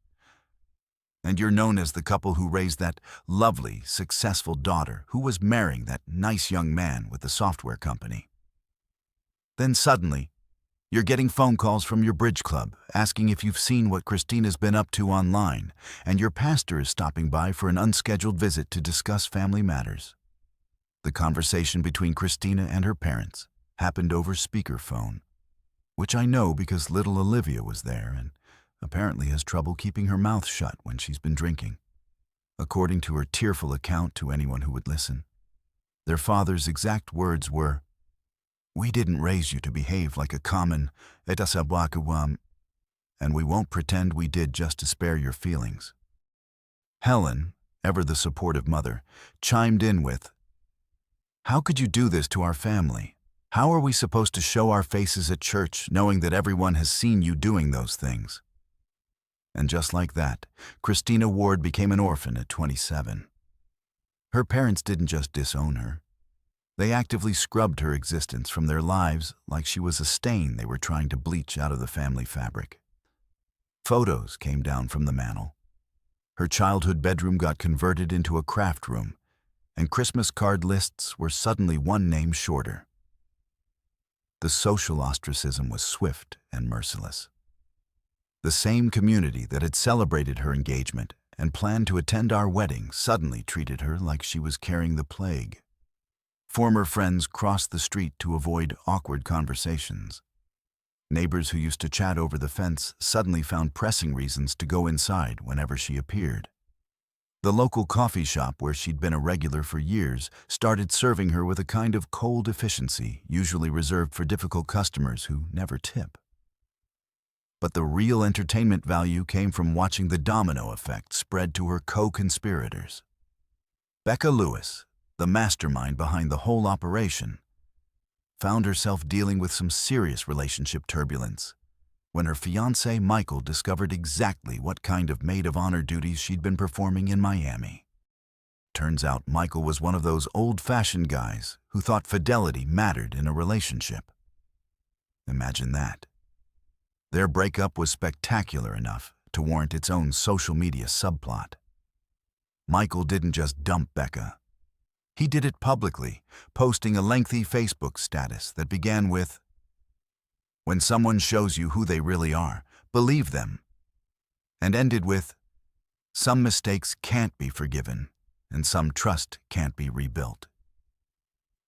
And you're known as the couple who raised that lovely, successful daughter who was marrying that nice young man with the software company. Then suddenly, you're getting phone calls from your bridge club asking if you've seen what Christina's been up to online, and your pastor is stopping by for an unscheduled visit to discuss family matters. The conversation between Christina and her parents happened over speakerphone, which I know because little Olivia was there and apparently has trouble keeping her mouth shut when she's been drinking, according to her tearful account to anyone who would listen. Their father's exact words were, "We didn't raise you to behave like a common etasabwakawam, and we won't pretend we did just to spare your feelings." Helen, ever the supportive mother, chimed in with, "How could you do this to our family? How are we supposed to show our faces at church knowing that everyone has seen you doing those things?" And just like that, Christina Ward became an orphan at 27. Her parents didn't just disown her. They actively scrubbed her existence from their lives like she was a stain they were trying to bleach out of the family fabric. Photos came down from the mantel. Her childhood bedroom got converted into a craft room, and Christmas card lists were suddenly one name shorter. The social ostracism was swift and merciless. The same community that had celebrated her engagement and planned to attend our wedding suddenly treated her like she was carrying the plague. Former friends crossed the street to avoid awkward conversations. Neighbors who used to chat over the fence suddenly found pressing reasons to go inside whenever she appeared. The local coffee shop where she'd been a regular for years started serving her with a kind of cold efficiency usually reserved for difficult customers who never tip. But the real entertainment value came from watching the domino effect spread to her co-conspirators. Becca Lewis, the mastermind behind the whole operation, found herself dealing with some serious relationship turbulence when her fiancé Michael discovered exactly what kind of maid of honor duties she'd been performing in Miami. Turns out Michael was one of those old-fashioned guys who thought fidelity mattered in a relationship. Imagine that. Their breakup was spectacular enough to warrant its own social media subplot. Michael didn't just dump Becca. He did it publicly, posting a lengthy Facebook status that began with, "When someone shows you who they really are, believe them," and ended with, "Some mistakes can't be forgiven, and some trust can't be rebuilt."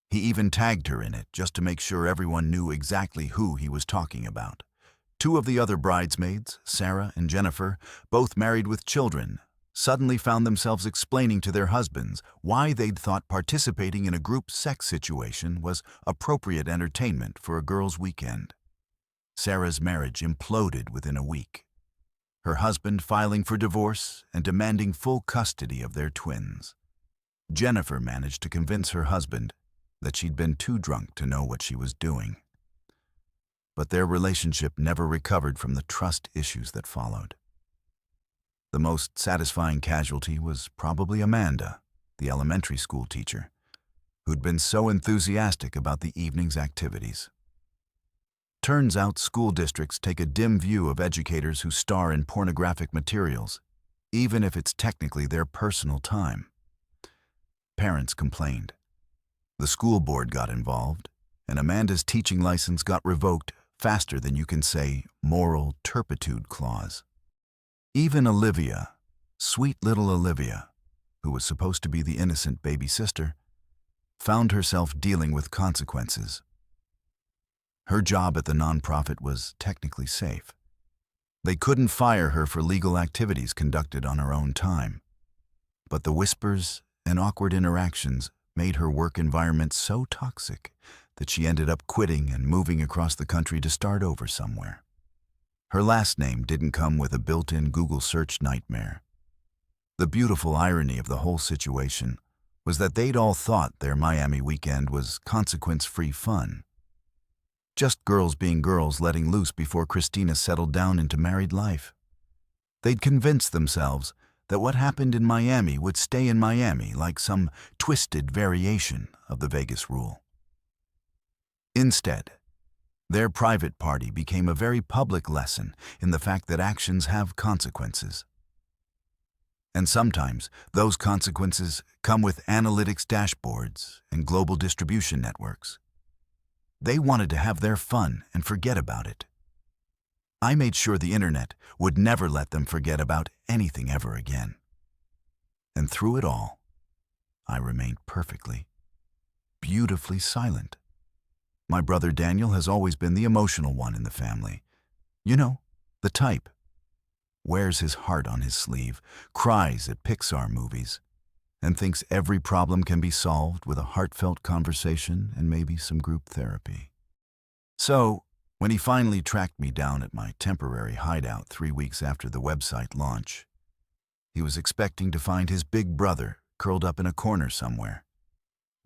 He even tagged her in it just to make sure everyone knew exactly who he was talking about. Two of the other bridesmaids, Sarah and Jennifer, both married with children, suddenly found themselves explaining to their husbands why they'd thought participating in a group sex situation was appropriate entertainment for a girls' weekend. Sarah's marriage imploded within a week, her husband filing for divorce and demanding full custody of their twins. Jennifer managed to convince her husband that she'd been too drunk to know what she was doing. But their relationship never recovered from the trust issues that followed. The most satisfying casualty was probably Amanda, the elementary school teacher, who'd been so enthusiastic about the evening's activities. Turns out school districts take a dim view of educators who star in pornographic materials, even if it's technically their personal time. Parents complained. The school board got involved, and Amanda's teaching license got revoked faster than you can say moral turpitude clause. Even Olivia, sweet little Olivia, who was supposed to be the innocent baby sister, found herself dealing with consequences. Her job at the nonprofit was technically safe. They couldn't fire her for legal activities conducted on her own time. But the whispers and awkward interactions made her work environment so toxic that she ended up quitting and moving across the country to start over somewhere. Her last name didn't come with a built-in Google search nightmare. The beautiful irony of the whole situation was that they'd all thought their Miami weekend was consequence-free fun. Just girls being girls letting loose before Christina settled down into married life. They'd convinced themselves that what happened in Miami would stay in Miami like some twisted variation of the Vegas rule. Instead, their private party became a very public lesson in the fact that actions have consequences. And sometimes those consequences come with analytics dashboards and global distribution networks. They wanted to have their fun and forget about it. I made sure the internet would never let them forget about anything ever again. And through it all, I remained perfectly, beautifully silent. My brother Daniel has always been the emotional one in the family. You know, the type. Wears his heart on his sleeve, cries at Pixar movies, and thinks every problem can be solved with a heartfelt conversation and maybe some group therapy. So, when he finally tracked me down at my temporary hideout 3 weeks after the website launch, he was expecting to find his big brother curled up in a corner somewhere,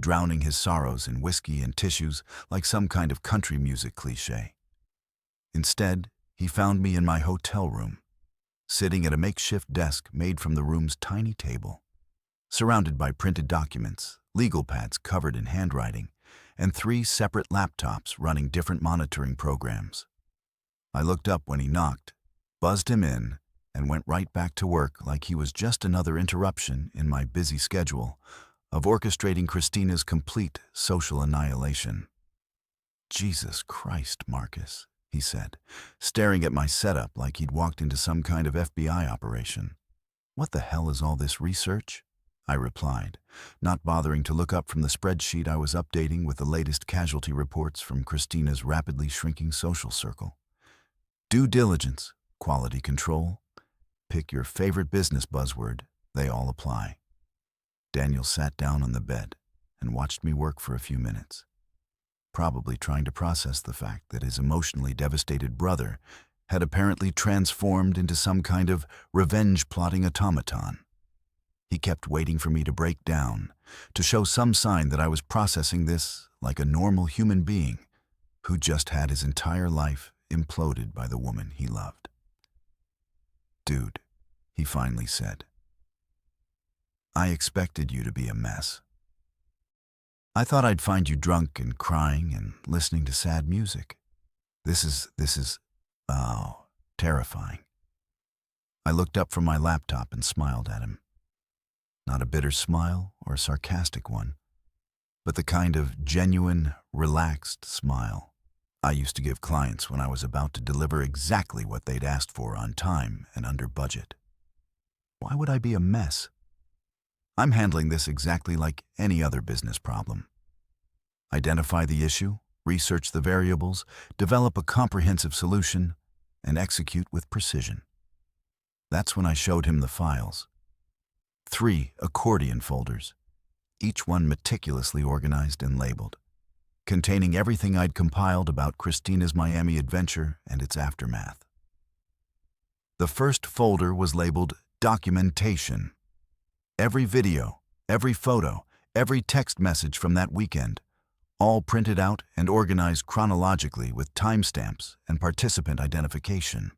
drowning his sorrows in whiskey and tissues like some kind of country music cliché. Instead, he found me in my hotel room, sitting at a makeshift desk made from the room's tiny table. surrounded by printed documents, legal pads covered in handwriting, and 3 separate laptops running different monitoring programs. I looked up when he knocked, buzzed him in, and went right back to work like he was just another interruption in my busy schedule of orchestrating Christina's complete social annihilation. "Jesus Christ, Marcus," he said, staring at my setup like he'd walked into some kind of FBI operation. "What the hell is all this research?" I replied, not bothering to look up from the spreadsheet I was updating with the latest casualty reports from Christina's rapidly shrinking social circle. Due diligence, quality control, pick your favorite business buzzword, they all apply. Daniel sat down on the bed and watched me work for a few minutes, probably trying to process the fact that his emotionally devastated brother had apparently transformed into some kind of revenge-plotting automaton. He kept waiting for me to break down, to show some sign that I was processing this like a normal human being who just had his entire life imploded by the woman he loved. "Dude," he finally said, "I expected you to be a mess. I thought I'd find you drunk and crying and listening to sad music. This is, terrifying." I looked up from my laptop and smiled at him. Not a bitter smile or a sarcastic one, but the kind of genuine, relaxed smile I used to give clients when I was about to deliver exactly what they'd asked for on time and under budget. Why would I be a mess? I'm handling this exactly like any other business problem. Identify the issue, research the variables, develop a comprehensive solution, and execute with precision. That's when I showed him the files. 3 accordion folders, each one meticulously organized and labeled, containing everything I'd compiled about Christina's Miami adventure and its aftermath. The first folder was labeled Documentation. Every video, every photo, every text message from that weekend, all printed out and organized chronologically with timestamps and participant identification.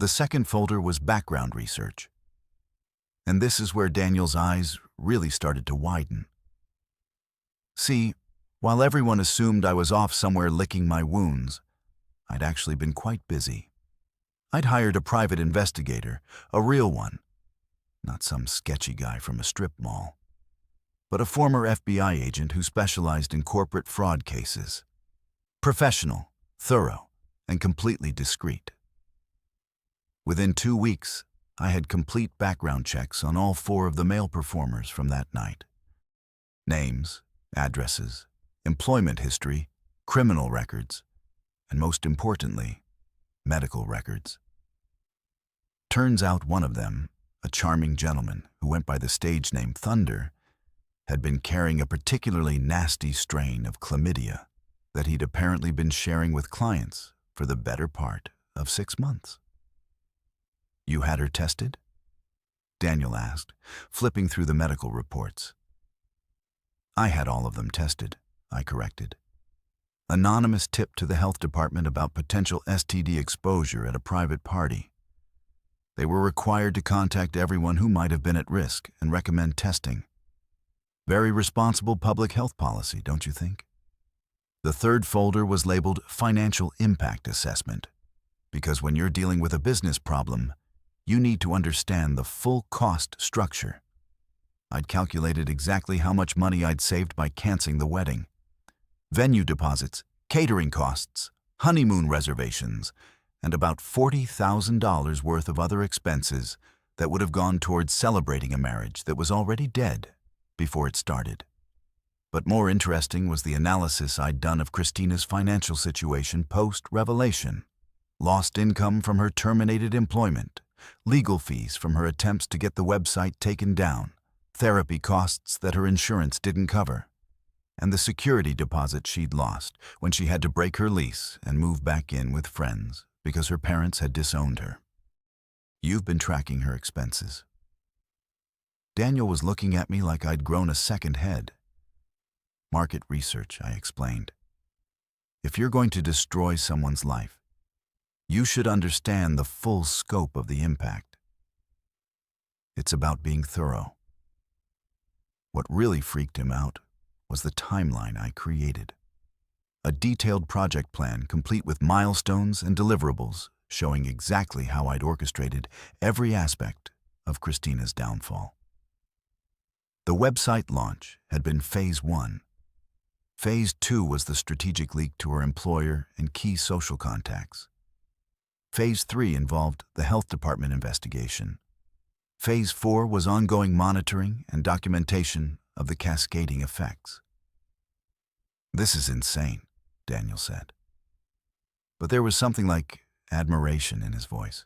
The second folder was Background Research. And this is where Daniel's eyes really started to widen. See, while everyone assumed I was off somewhere licking my wounds, I'd actually been quite busy. I'd hired a private investigator, a real one, not some sketchy guy from a strip mall, but a former FBI agent who specialized in corporate fraud cases. Professional, thorough, and completely discreet. Within 2 weeks, I had complete background checks on all 4 of the male performers from that night. Names, addresses, employment history, criminal records, and most importantly, medical records. Turns out one of them, a charming gentleman who went by the stage name Thunder, had been carrying a particularly nasty strain of chlamydia that he'd apparently been sharing with clients for the better part of 6 months. "You had her tested?" Daniel asked, flipping through the medical reports. "I had all of them tested," I corrected. "Anonymous tip to the health department about potential STD exposure at a private party. They were required to contact everyone who might have been at risk and recommend testing. Very responsible public health policy, don't you think?" The third folder was labeled Financial Impact Assessment, because when you're dealing with a business problem, you need to understand the full cost structure. I'd calculated exactly how much money I'd saved by canceling the wedding. Venue deposits, catering costs, honeymoon reservations, and about $40,000 worth of other expenses that would have gone towards celebrating a marriage that was already dead before it started. But more interesting was the analysis I'd done of Christina's financial situation post-revelation. Lost income from her terminated employment, legal fees from her attempts to get the website taken down, therapy costs that her insurance didn't cover, and the security deposit she'd lost when she had to break her lease and move back in with friends because her parents had disowned her. "You've been tracking her expenses." Daniel was looking at me like I'd grown a second head. "Market research," I explained. "If you're going to destroy someone's life, you should understand the full scope of the impact. It's about being thorough, What really freaked him out was the timeline I created. A detailed project plan complete with milestones and deliverables showing exactly how I'd orchestrated every aspect of Christina's downfall. The website launch had been Phase 1. Phase 2 was the strategic leak to her employer and key social contacts. Phase 3 involved the health department investigation. Phase 4 was ongoing monitoring and documentation of the cascading effects. "This is insane," Daniel said. But there was something like admiration in his voice.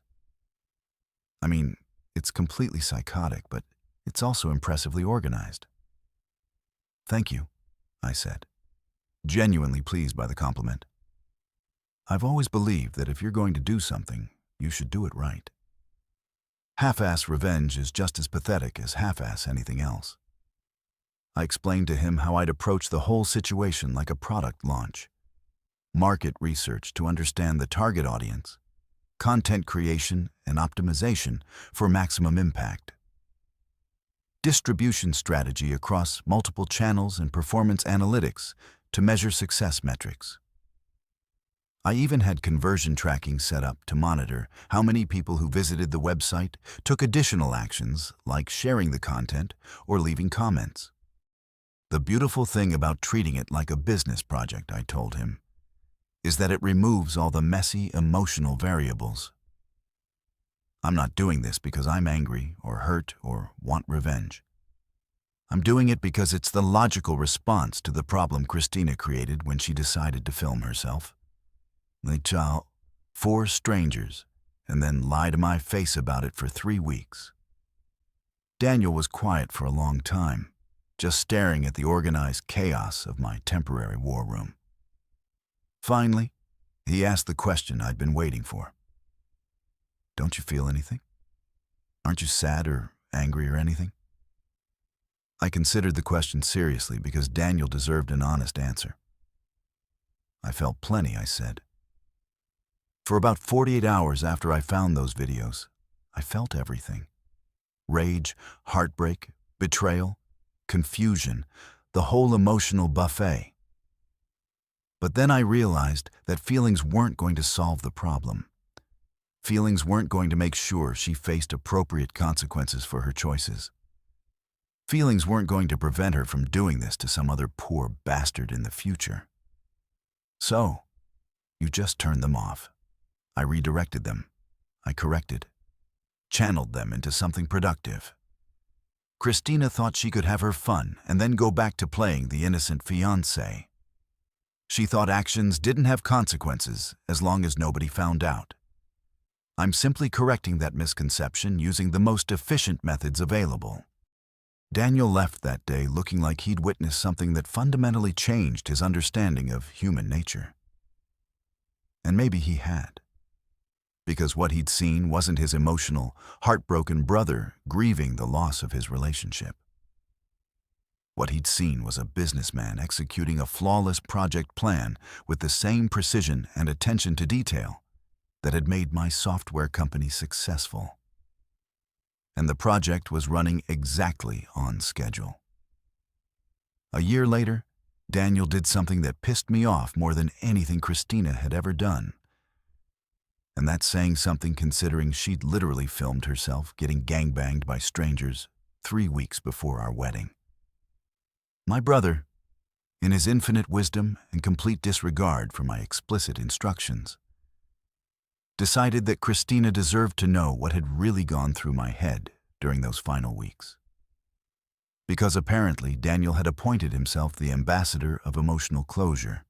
"I mean, it's completely psychotic, but it's also impressively organized." "Thank you," I said, genuinely pleased by the compliment. I've always believed that if you're going to do something, you should do it right. Half-ass revenge is just as pathetic as half-ass anything else. I explained to him how I'd approach the whole situation like a product launch. Market research to understand the target audience, content creation and optimization for maximum impact, distribution strategy across multiple channels and performance analytics to measure success metrics. I even had conversion tracking set up to monitor how many people who visited the website took additional actions like sharing the content or leaving comments. The beautiful thing about treating it like a business project, I told him, is that it removes all the messy emotional variables. I'm not doing this because I'm angry or hurt or want revenge. I'm doing it because it's the logical response to the problem Christina created when she decided to film herself. They tell 4 strangers and then lie to my face about it for 3 weeks. Daniel was quiet for a long time, just staring at the organized chaos of my temporary war room. Finally, he asked the question I'd been waiting for. "Don't you feel anything? Aren't you sad or angry or anything?" I considered the question seriously because Daniel deserved an honest answer. "I felt plenty," I said. For about 48 hours after I found those videos, I felt everything. Rage, heartbreak, betrayal, confusion, the whole emotional buffet. But then I realized that feelings weren't going to solve the problem. Feelings weren't going to make sure she faced appropriate consequences for her choices. Feelings weren't going to prevent her from doing this to some other poor bastard in the future. So, you just turned them off. I redirected them. I corrected. Channeled them into something productive. Christina thought she could have her fun and then go back to playing the innocent fiancé. She thought actions didn't have consequences as long as nobody found out. I'm simply correcting that misconception using the most efficient methods available. Daniel left that day looking like he'd witnessed something that fundamentally changed his understanding of human nature. And maybe he had. Because what he'd seen wasn't his emotional, heartbroken brother grieving the loss of his relationship. What he'd seen was a businessman executing a flawless project plan with the same precision and attention to detail that had made my software company successful. And the project was running exactly on schedule. A year later, Daniel did something that pissed me off more than anything Christina had ever done. And that's saying something considering she'd literally filmed herself getting gangbanged by strangers 3 weeks before our wedding. My brother, in his infinite wisdom and complete disregard for my explicit instructions, decided that Christina deserved to know what had really gone through my head during those final weeks. Because apparently Daniel had appointed himself the ambassador of emotional closure,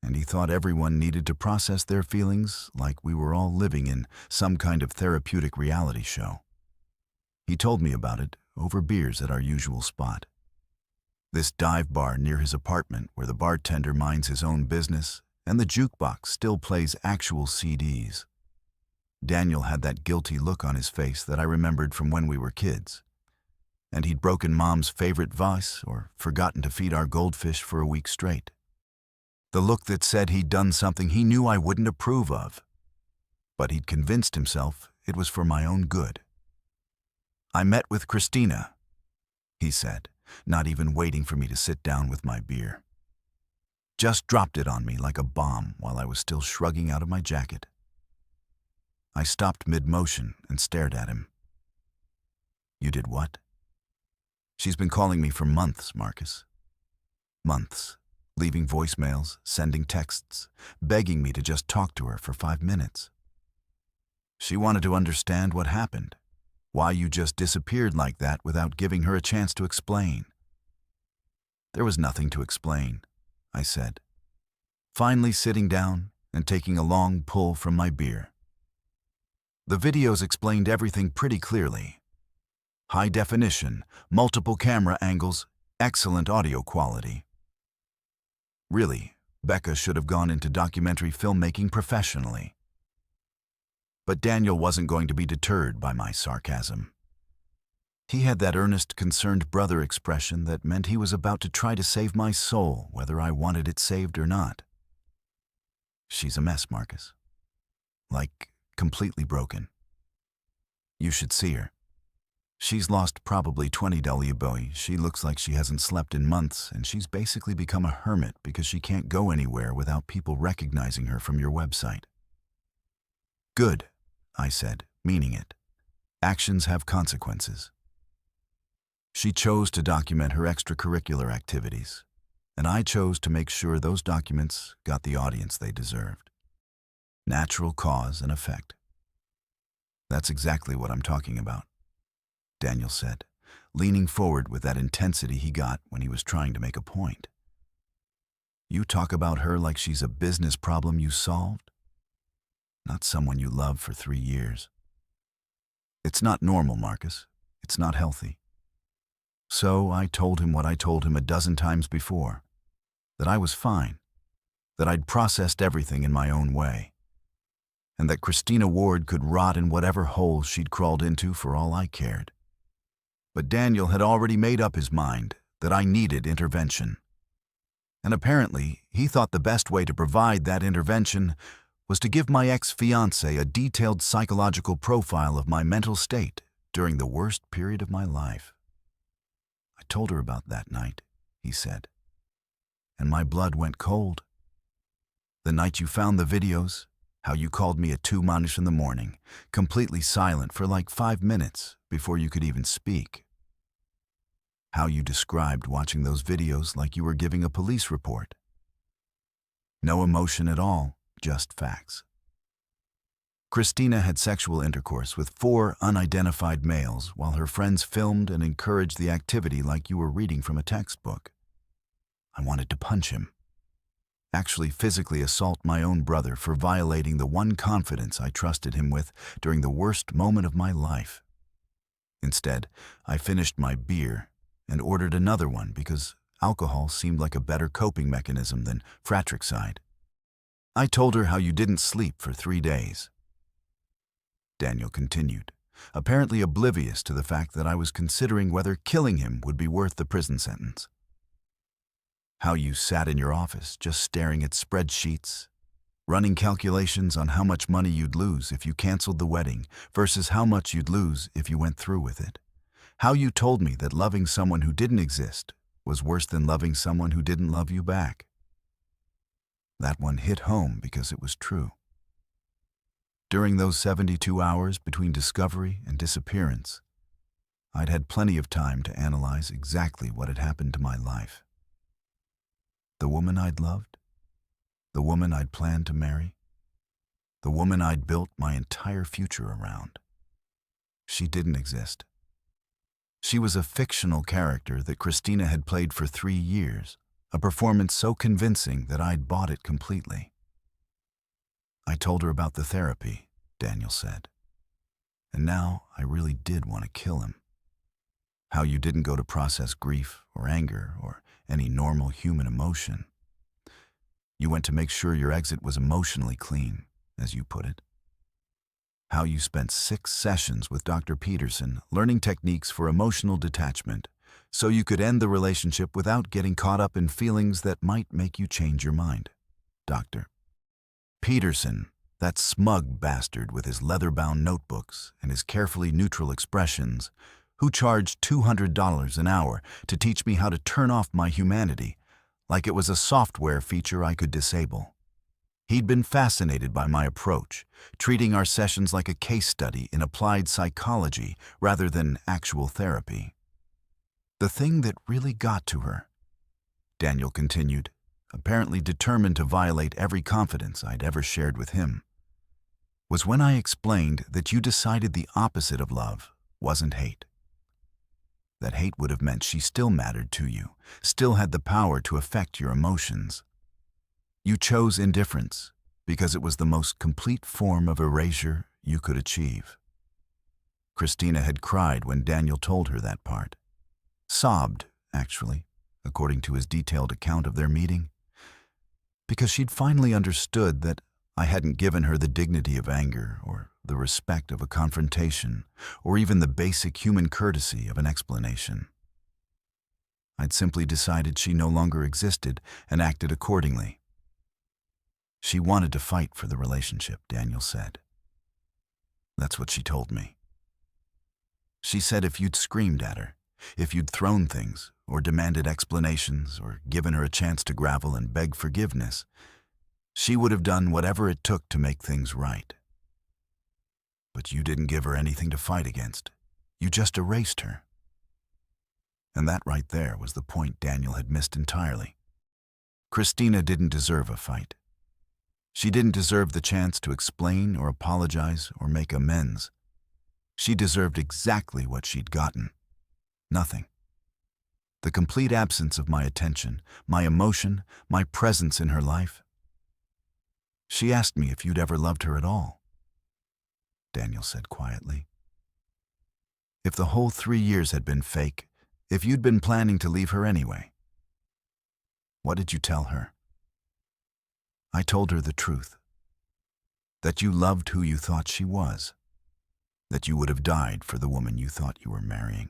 and he thought everyone needed to process their feelings like we were all living in some kind of therapeutic reality show. He told me about it over beers at our usual spot. This dive bar near his apartment where the bartender minds his own business and the jukebox still plays actual CDs. Daniel had that guilty look on his face that I remembered from when we were kids. And he'd broken Mom's favorite vase or forgotten to feed our goldfish for a week straight. The look that said he'd done something he knew I wouldn't approve of. But he'd convinced himself it was for my own good. "I met with Christina," he said, not even waiting for me to sit down with my beer. Just dropped it on me like a bomb while I was still shrugging out of my jacket. I stopped mid-motion and stared at him. You did what? She's been calling me for months, Marcus. Months. Leaving voicemails, sending texts, begging me to just talk to her for 5 minutes. She wanted to understand what happened, why you just disappeared like that without giving her a chance to explain. There was nothing to explain, I said, finally sitting down and taking a long pull from my beer. The videos explained everything pretty clearly. High definition, multiple camera angles, excellent audio quality. Really, Becca should have gone into documentary filmmaking professionally. But Daniel wasn't going to be deterred by my sarcasm. He had that earnest, concerned brother expression that meant he was about to try to save my soul, whether I wanted it saved or not. She's a mess, Marcus. Like, completely broken. You should see her. She's lost probably 20 boy. She looks like she hasn't slept in months, and she's basically become a hermit because she can't go anywhere without people recognizing her from your website. Good, I said, meaning it. Actions have consequences. She chose to document her extracurricular activities, and I chose to make sure those documents got the audience they deserved. Natural cause and effect. That's exactly what I'm talking about, Daniel said, leaning forward with that intensity he got when he was trying to make a point. You talk about her like she's a business problem you solved, not someone you loved for 3 years. It's not normal, Marcus. It's not healthy. So I told him what I told him a dozen times before, that I was fine, that I'd processed everything in my own way, and that Christina Ward could rot in whatever hole she'd crawled into for all I cared. But Daniel had already made up his mind that I needed intervention. And apparently, he thought the best way to provide that intervention was to give my ex-fiancée a detailed psychological profile of my mental state during the worst period of my life. I told her about that night, he said, and my blood went cold. The night you found the videos, how you called me at 2 in the morning, completely silent for like 5 minutes before you could even speak. How you described watching those videos like you were giving a police report. No emotion at all, just facts. Christina had sexual intercourse with 4 unidentified males while her friends filmed and encouraged the activity like you were reading from a textbook. I wanted to punch him. Actually physically assault my own brother for violating the one confidence I trusted him with during the worst moment of my life. Instead, I finished my beer and ordered another one because alcohol seemed like a better coping mechanism than fratricide. I told her how you didn't sleep for 3 days. Daniel continued, apparently oblivious to the fact that I was considering whether killing him would be worth the prison sentence. How you sat in your office just staring at spreadsheets, running calculations on how much money you'd lose if you canceled the wedding versus how much you'd lose if you went through with it. How you told me that loving someone who didn't exist was worse than loving someone who didn't love you back. That one hit home because it was true. During those 72 hours between discovery and disappearance, I'd had plenty of time to analyze exactly what had happened to my life. The woman I'd loved, the woman I'd planned to marry, the woman I'd built my entire future around. She didn't exist. She was a fictional character that Christina had played for 3 years, a performance so convincing that I'd bought it completely. I told her about the therapy, Daniel said. And now I really did want to kill him. How you didn't go to process grief or anger or any normal human emotion. You went to make sure your exit was emotionally clean, as you put it. How you spent 6 sessions with Dr. Peterson learning techniques for emotional detachment so you could end the relationship without getting caught up in feelings that might make you change your mind. Dr. Peterson, that smug bastard with his leather-bound notebooks and his carefully neutral expressions, who charged $200 an hour to teach me how to turn off my humanity, like it was a software feature I could disable. He'd been fascinated by my approach, treating our sessions like a case study in applied psychology rather than actual therapy. The thing that really got to her, Daniel continued, apparently determined to violate every confidence I'd ever shared with him, was when I explained that you decided the opposite of love wasn't hate. That hate would have meant she still mattered to you, still had the power to affect your emotions. You chose indifference because it was the most complete form of erasure you could achieve. Christina had cried when Daniel told her that part. Sobbed, actually, according to his detailed account of their meeting, because she'd finally understood that I hadn't given her the dignity of anger or the respect of a confrontation or even the basic human courtesy of an explanation. I'd simply decided she no longer existed and acted accordingly. She wanted to fight for the relationship, Daniel said. That's what she told me. She said if you'd screamed at her, if you'd thrown things or demanded explanations or given her a chance to grovel and beg forgiveness, she would have done whatever it took to make things right. But you didn't give her anything to fight against. You just erased her. And that right there was the point Daniel had missed entirely. Christina didn't deserve a fight. She didn't deserve the chance to explain or apologize or make amends. She deserved exactly what she'd gotten. Nothing. The complete absence of my attention, my emotion, my presence in her life. She asked me if you'd ever loved her at all. Daniel said quietly. If the whole 3 years had been fake, if you'd been planning to leave her anyway. What did you tell her? I told her the truth. That you loved who you thought she was. That you would have died for the woman you thought you were marrying.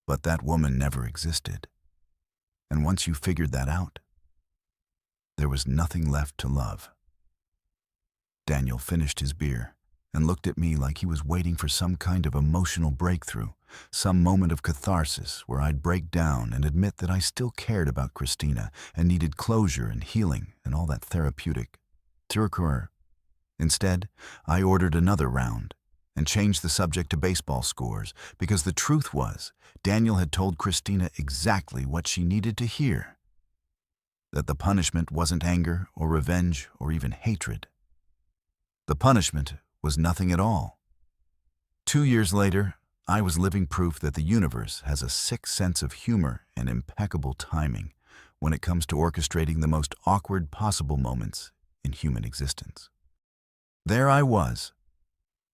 But that woman never existed. And once you figured that out, there was nothing left to love. Daniel finished his beer and looked at me like he was waiting for some kind of emotional breakthrough, some moment of catharsis where I'd break down and admit that I still cared about Christina and needed closure and healing and all that therapeutic to occur. Instead, I ordered another round and changed the subject to baseball scores because the truth was Daniel had told Christina exactly what she needed to hear. That the punishment wasn't anger or revenge or even hatred. The punishment was nothing at all. 2 years later, I was living proof that the universe has a sick sense of humor and impeccable timing when it comes to orchestrating the most awkward possible moments in human existence. There I was,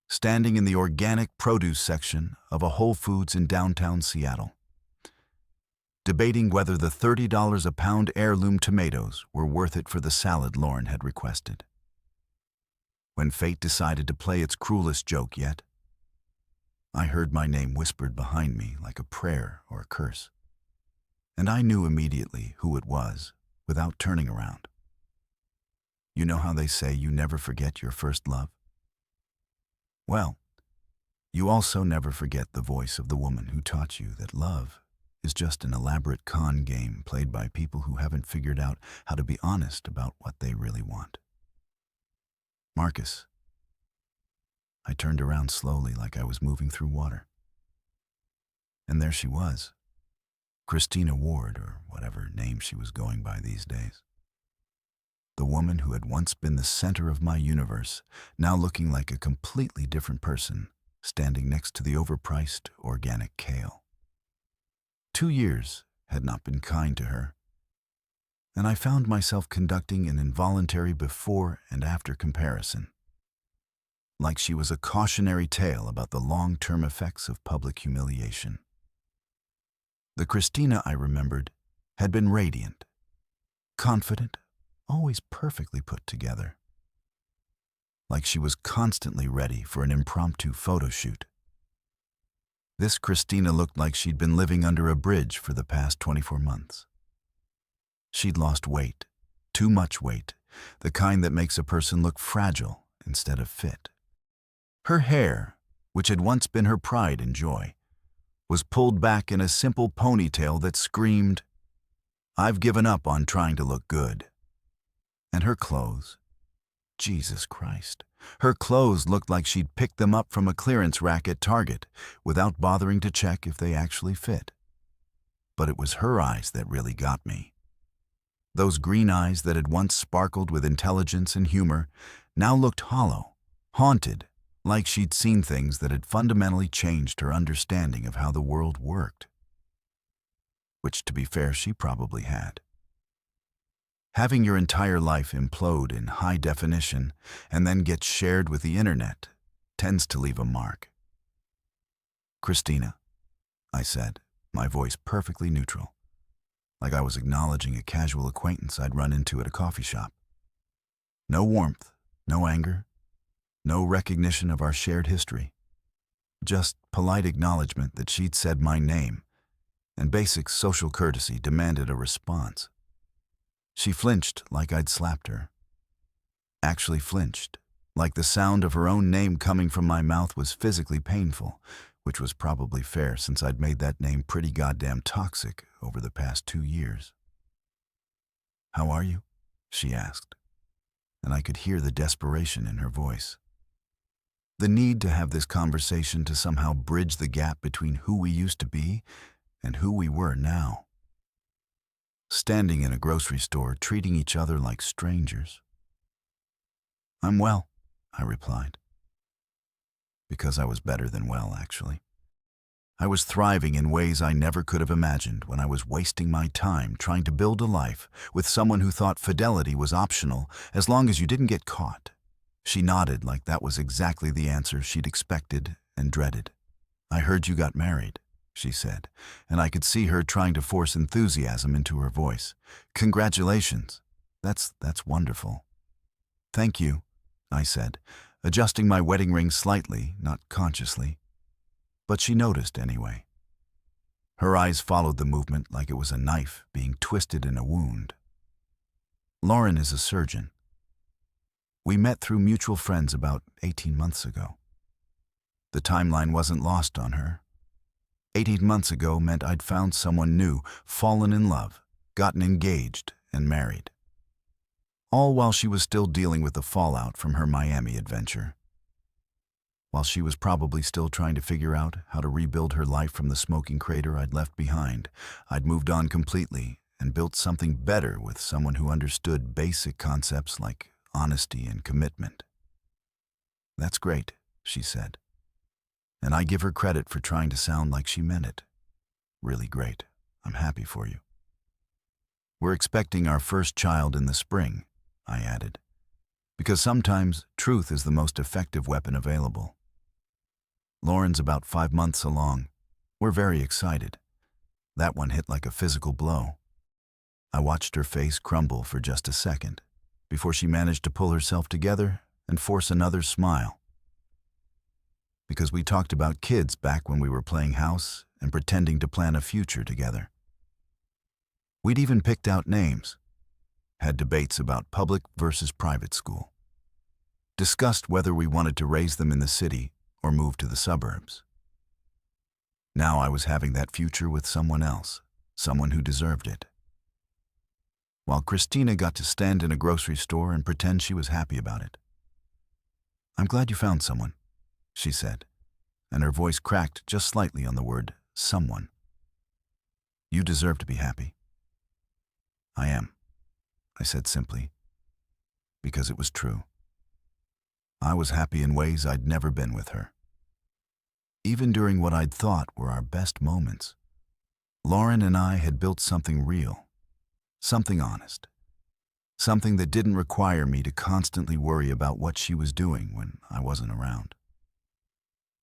standing in the organic produce section of a Whole Foods in downtown Seattle, debating whether the $30 a pound heirloom tomatoes were worth it for the salad Lauren had requested. When fate decided to play its cruelest joke yet, I heard my name whispered behind me like a prayer or a curse, and I knew immediately who it was without turning around. You know how they say you never forget your first love? Well, you also never forget the voice of the woman who taught you that love is just an elaborate con game played by people who haven't figured out how to be honest about what they really want. Marcus. I turned around slowly like I was moving through water. And there she was, Christina Ward, or whatever name she was going by these days. The woman who had once been the center of my universe, now looking like a completely different person, standing next to the overpriced organic kale. 2 years had not been kind to her, and I found myself conducting an involuntary before and after comparison, like she was a cautionary tale about the long-term effects of public humiliation. The Christina I remembered had been radiant, confident, always perfectly put together, like she was constantly ready for an impromptu photo shoot. This Christina looked like she'd been living under a bridge for the past 24 months. She'd lost weight, too much weight, the kind that makes a person look fragile instead of fit. Her hair which had once been her pride and joy, was pulled back in a simple ponytail that screamed, "I've given up on trying to look good." And her clothes, Jesus Christ, her clothes looked like she'd picked them up from a clearance rack at Target without bothering to check if they actually fit. But it was her eyes that really got me. Those green eyes that had once sparkled with intelligence and humor now looked hollow, haunted, like she'd seen things that had fundamentally changed her understanding of how the world worked. Which, to be fair, she probably had. Having your entire life implode in high definition and then get shared with the internet tends to leave a mark. "Christina," I said, my voice perfectly neutral, like I was acknowledging a casual acquaintance I'd run into at a coffee shop. No warmth, no anger, no recognition of our shared history. Just polite acknowledgement that she'd said my name, and basic social courtesy demanded a response. She flinched like I'd slapped her. Actually flinched, like the sound of her own name coming from my mouth was physically painful, which was probably fair since I'd made that name pretty goddamn toxic over the past 2 years. "How are you?" she asked, and I could hear the desperation in her voice. The need to have this conversation to somehow bridge the gap between who we used to be and who we were now. Standing in a grocery store, treating each other like strangers. "I'm well," I replied. Because I was better than well, actually. I was thriving in ways I never could have imagined when I was wasting my time trying to build a life with someone who thought fidelity was optional as long as you didn't get caught. She nodded like that was exactly the answer she'd expected and dreaded. "I heard you got married," she said, and I could see her trying to force enthusiasm into her voice. "Congratulations. That's wonderful." "Thank you," I said, adjusting my wedding ring slightly, not consciously. But she noticed anyway. Her eyes followed the movement like it was a knife being twisted in a wound. "Lauren is a surgeon. We met through mutual friends about 18 months ago." The timeline wasn't lost on her. 18 months ago meant I'd found someone new, fallen in love, gotten engaged, and married. All while she was still dealing with the fallout from her Miami adventure. While she was probably still trying to figure out how to rebuild her life from the smoking crater I'd left behind, I'd moved on completely and built something better with someone who understood basic concepts like honesty and commitment. "That's great," she said. And I give her credit for trying to sound like she meant it. "Really great. I'm happy for you." "We're expecting our first child in the spring," I added, because sometimes truth is the most effective weapon available. "Lauren's about 5 months along. We're very excited." That one hit like a physical blow. I watched her face crumble for just a second before she managed to pull herself together and force another smile. Because we talked about kids back when we were playing house and pretending to plan a future together. We'd even picked out names, had debates about public versus private school, discussed whether we wanted to raise them in the city or move to the suburbs. Now I was having that future with someone else, someone who deserved it. While Christina got to stand in a grocery store and pretend she was happy about it. "I'm glad you found someone," she said, and her voice cracked just slightly on the word someone. "You deserve to be happy." "I am," I said simply, because it was true. I was happy in ways I'd never been with her. Even during what I'd thought were our best moments, Lauren and I had built something real, something honest, something that didn't require me to constantly worry about what she was doing when I wasn't around.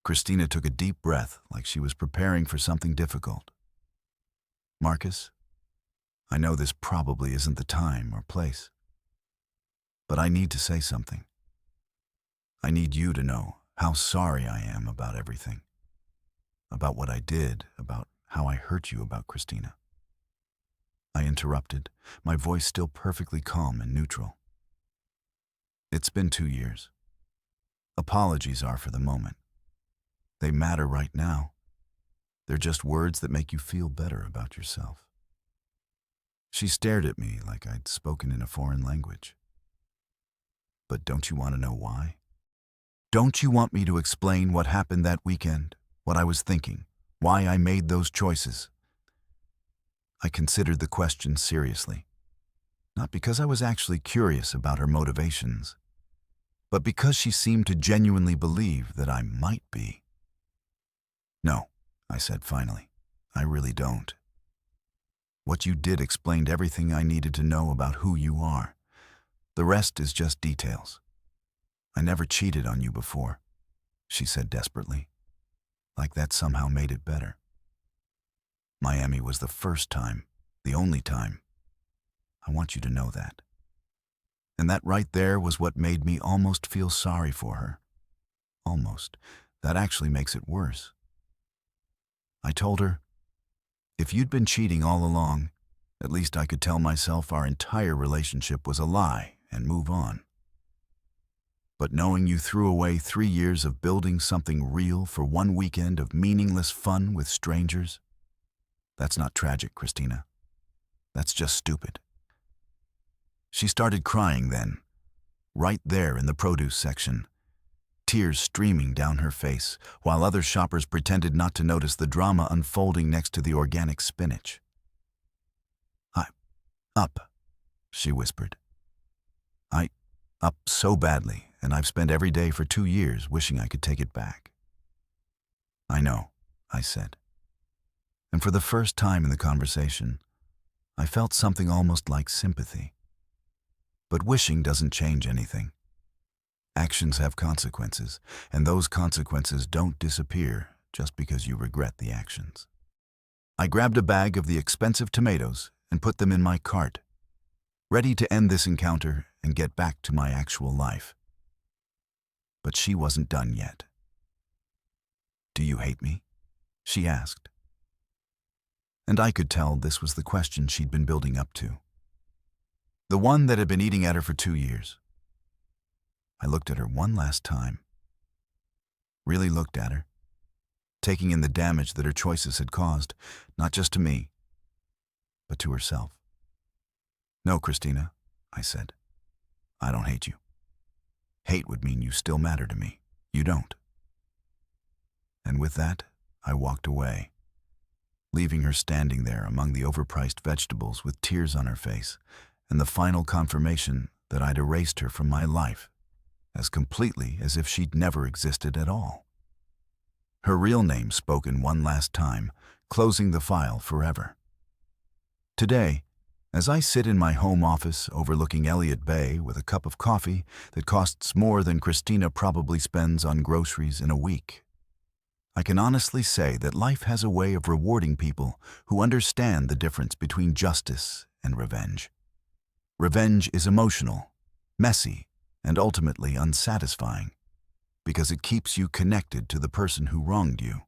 Christina took a deep breath like she was preparing for something difficult. "Marcus, I know this probably isn't the time or place, but I need to say something. I need you to know how sorry I am about everything. About what I did, about how I hurt you about Christina." I interrupted, my voice still perfectly calm and neutral. "It's been 2 years. Apologies are for the moment. they matter right now. They're just words that make you feel better about yourself. She stared at me like I'd spoken in a foreign language. But don't you want to know why? Don't you want me to explain what happened that weekend, what I was thinking, why I made those choices? I considered the question seriously, not because I was actually curious about her motivations, but because she seemed to genuinely believe that I might be. No, I said finally, I really don't. What you did explained everything I needed to know about who you are. The rest is just details. I never cheated on you before, she said desperately, like that somehow made it better. Miami was the first time, the only time. I want you to know that. And that right there was what made me almost feel sorry for her. Almost. That actually makes it worse. I told her, if you'd been cheating all along, at least I could tell myself our entire relationship was a lie and move on. But knowing you threw away 3 years of building something real for one weekend of meaningless fun with strangers, that's not tragic, Christina. That's just stupid. She started crying then, right there in the produce section, tears streaming down her face, while other shoppers pretended not to notice the drama unfolding next to the organic spinach. I'm up, she whispered. Up so badly, and I've spent every day for 2 years wishing I could take it back. I know, I said. And for the first time in the conversation, I felt something almost like sympathy. But wishing doesn't change anything. Actions have consequences, and those consequences don't disappear just because you regret the actions. I grabbed a bag of the expensive tomatoes and put them in my cart, ready to end this encounter and get back to my actual life. But she wasn't done yet. "Do you hate me?" she asked. And I could tell this was the question she'd been building up to. The one that had been eating at her for 2 years. I looked at her one last time. Really looked at her, taking in the damage that her choices had caused, not just to me, but to herself. "No, Christina," I said. "I don't hate you. Hate would mean you still matter to me. You don't." And with that, I walked away, leaving her standing there among the overpriced vegetables with tears on her face and the final confirmation that I'd erased her from my life as completely as if she'd never existed at all. Her real name spoken one last time, closing the file forever. Today, as I sit in my home office overlooking Elliott Bay with a cup of coffee that costs more than Christina probably spends on groceries in a week, I can honestly say that life has a way of rewarding people who understand the difference between justice and revenge. Revenge is emotional, messy, and ultimately unsatisfying because it keeps you connected to the person who wronged you.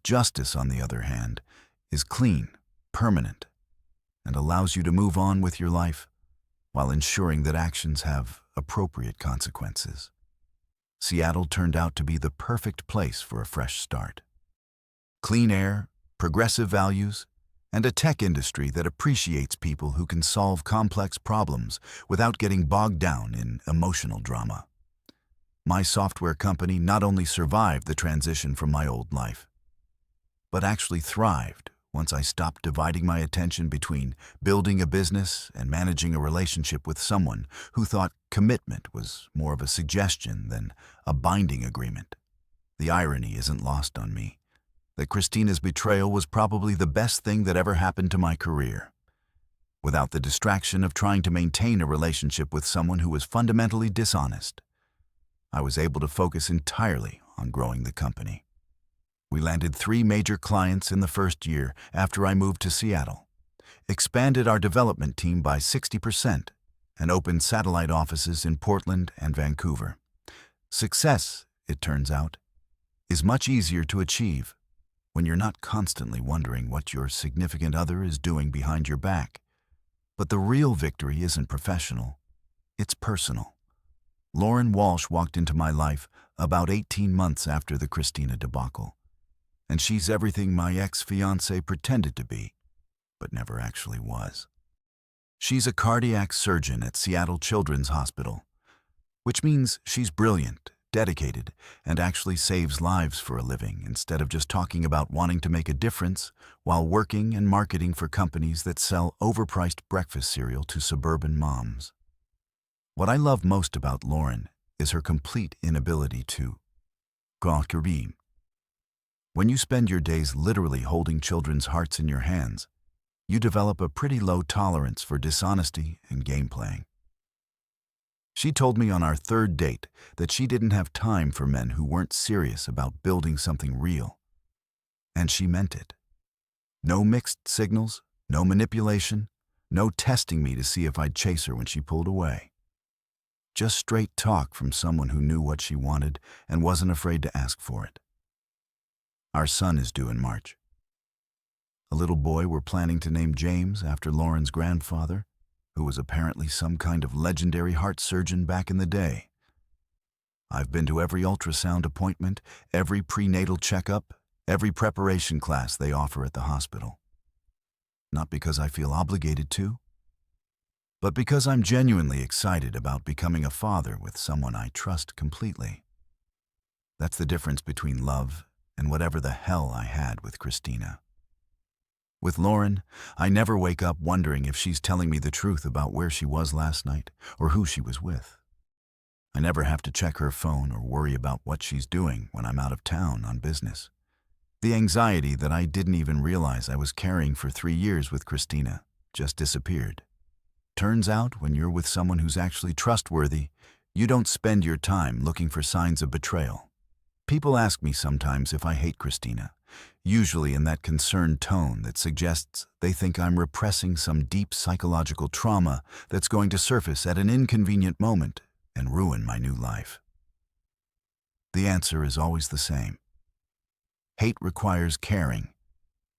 Justice, on the other hand, is clean, permanent, and allows you to move on with your life while ensuring that actions have appropriate consequences. Seattle turned out to be the perfect place for a fresh start. Clean air, progressive values, and a tech industry that appreciates people who can solve complex problems without getting bogged down in emotional drama. My software company not only survived the transition from my old life, but actually thrived once I stopped dividing my attention between building a business and managing a relationship with someone who thought commitment was more of a suggestion than a binding agreement. The irony isn't lost on me that Christina's betrayal was probably the best thing that ever happened to my career. Without the distraction of trying to maintain a relationship with someone who was fundamentally dishonest, I was able to focus entirely on growing the company. We landed 3 major clients in the first year after I moved to Seattle, expanded our development team by 60%, and opened satellite offices in Portland and Vancouver. Success, it turns out, is much easier to achieve when you're not constantly wondering what your significant other is doing behind your back. But the real victory isn't professional, it's personal. Lauren Walsh walked into my life about 18 months after the Christina debacle, and she's everything my ex-fiancé pretended to be, but never actually was. She's a cardiac surgeon at Seattle Children's Hospital, which means she's brilliant, dedicated, and actually saves lives for a living instead of just talking about wanting to make a difference while working and marketing for companies that sell overpriced breakfast cereal to suburban moms. What I love most about Lauren is her complete inability to Ngb. When you spend your days literally holding children's hearts in your hands, you develop a pretty low tolerance for dishonesty and game playing. She told me on our third date that she didn't have time for men who weren't serious about building something real. And she meant it. No mixed signals, no manipulation, no testing me to see if I'd chase her when she pulled away. Just straight talk from someone who knew what she wanted and wasn't afraid to ask for it. Our son is due in March. A little boy we're planning to name James after Lauren's grandfather, who was apparently some kind of legendary heart surgeon back in the day. I've been to every ultrasound appointment, every prenatal checkup, every preparation class they offer at the hospital. Not because I feel obligated to, but because I'm genuinely excited about becoming a father with someone I trust completely. That's the difference between love and whatever the hell I had with Christina. With Lauren, I never wake up wondering if she's telling me the truth about where she was last night or who she was with. I never have to check her phone or worry about what she's doing when I'm out of town on business. The anxiety that I didn't even realize I was carrying for 3 years with Christina just disappeared. Turns out, when you're with someone who's actually trustworthy, you don't spend your time looking for signs of betrayal. People ask me sometimes if I hate Christina, usually in that concerned tone that suggests they think I'm repressing some deep psychological trauma that's going to surface at an inconvenient moment and ruin my new life. The answer is always the same. Hate requires caring,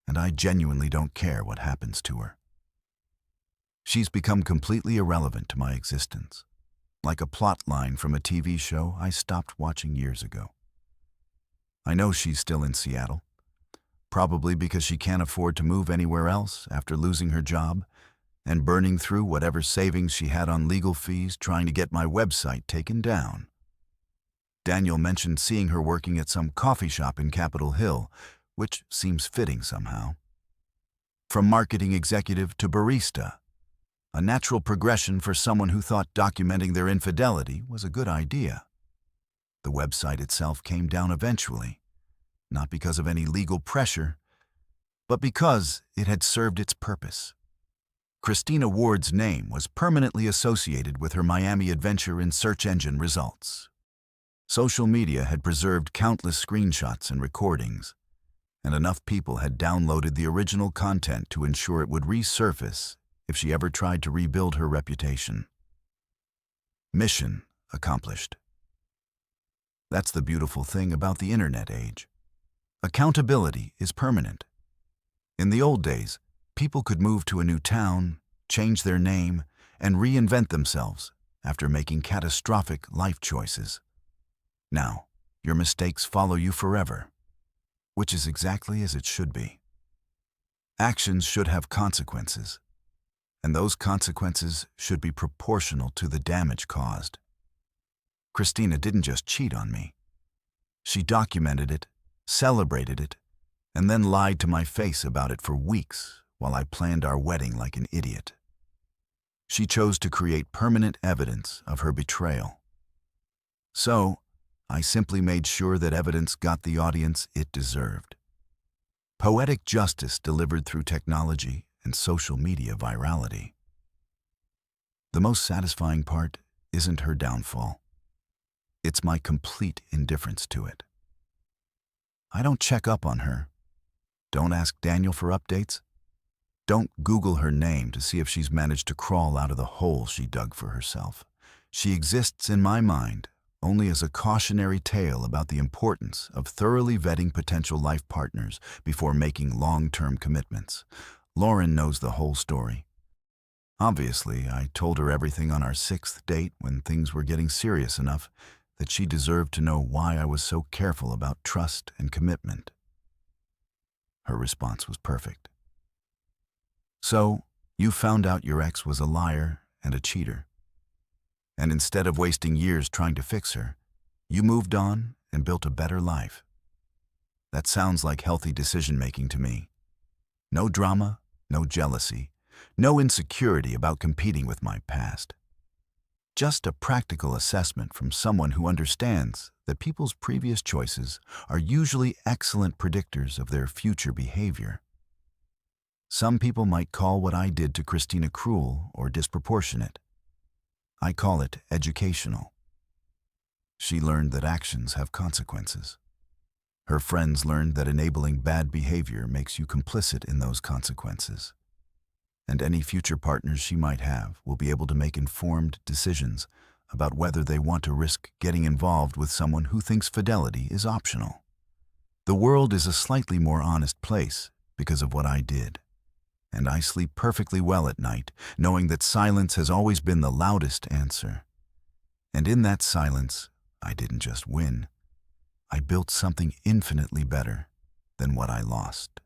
and I genuinely don't care what happens to her. She's become completely irrelevant to my existence, like a plot line from a TV show I stopped watching years ago. I know she's still in Seattle, probably because she can't afford to move anywhere else after losing her job and burning through whatever savings she had on legal fees trying to get my website taken down. Daniel mentioned seeing her working at some coffee shop in Capitol Hill, which seems fitting somehow. From marketing executive to barista, a natural progression for someone who thought documenting their infidelity was a good idea. The website itself came down eventually, not because of any legal pressure, but because it had served its purpose. Christina Ward's name was permanently associated with her Miami adventure in search engine results. Social media had preserved countless screenshots and recordings, and enough people had downloaded the original content to ensure it would resurface if she ever tried to rebuild her reputation. Mission accomplished. That's the beautiful thing about the internet age. Accountability is permanent. In the old days, people could move to a new town, change their name, and reinvent themselves after making catastrophic life choices. Now, your mistakes follow you forever, which is exactly as it should be. Actions should have consequences, and those consequences should be proportional to the damage caused. Christina didn't just cheat on me. She documented it, celebrated it, and then lied to my face about it for weeks while I planned our wedding like an idiot. She chose to create permanent evidence of her betrayal. So, I simply made sure that evidence got the audience it deserved. Poetic justice delivered through technology and social media virality. The most satisfying part isn't her downfall. It's my complete indifference to it. I don't check up on her. Don't ask Daniel for updates. Don't Google her name to see if she's managed to crawl out of the hole she dug for herself. She exists in my mind only as a cautionary tale about the importance of thoroughly vetting potential life partners before making long-term commitments. Lauren knows the whole story. Obviously, I told her everything on our sixth date when things were getting serious enough that she deserved to know why I was so careful about trust and commitment. Her response was perfect. So, you found out your ex was a liar and a cheater. And instead of wasting years trying to fix her, you moved on and built a better life. That sounds like healthy decision-making to me. No drama, no jealousy, no insecurity about competing with my past. Just a practical assessment from someone who understands that people's previous choices are usually excellent predictors of their future behavior. Some people might call what I did to Christina cruel or disproportionate. I call it educational. She learned that actions have consequences. Her friends learned that enabling bad behavior makes you complicit in those consequences. And any future partners she might have will be able to make informed decisions about whether they want to risk getting involved with someone who thinks fidelity is optional. The world is a slightly more honest place because of what I did. And I sleep perfectly well at night, knowing that silence has always been the loudest answer. And in that silence, I didn't just win. I built something infinitely better than what I lost.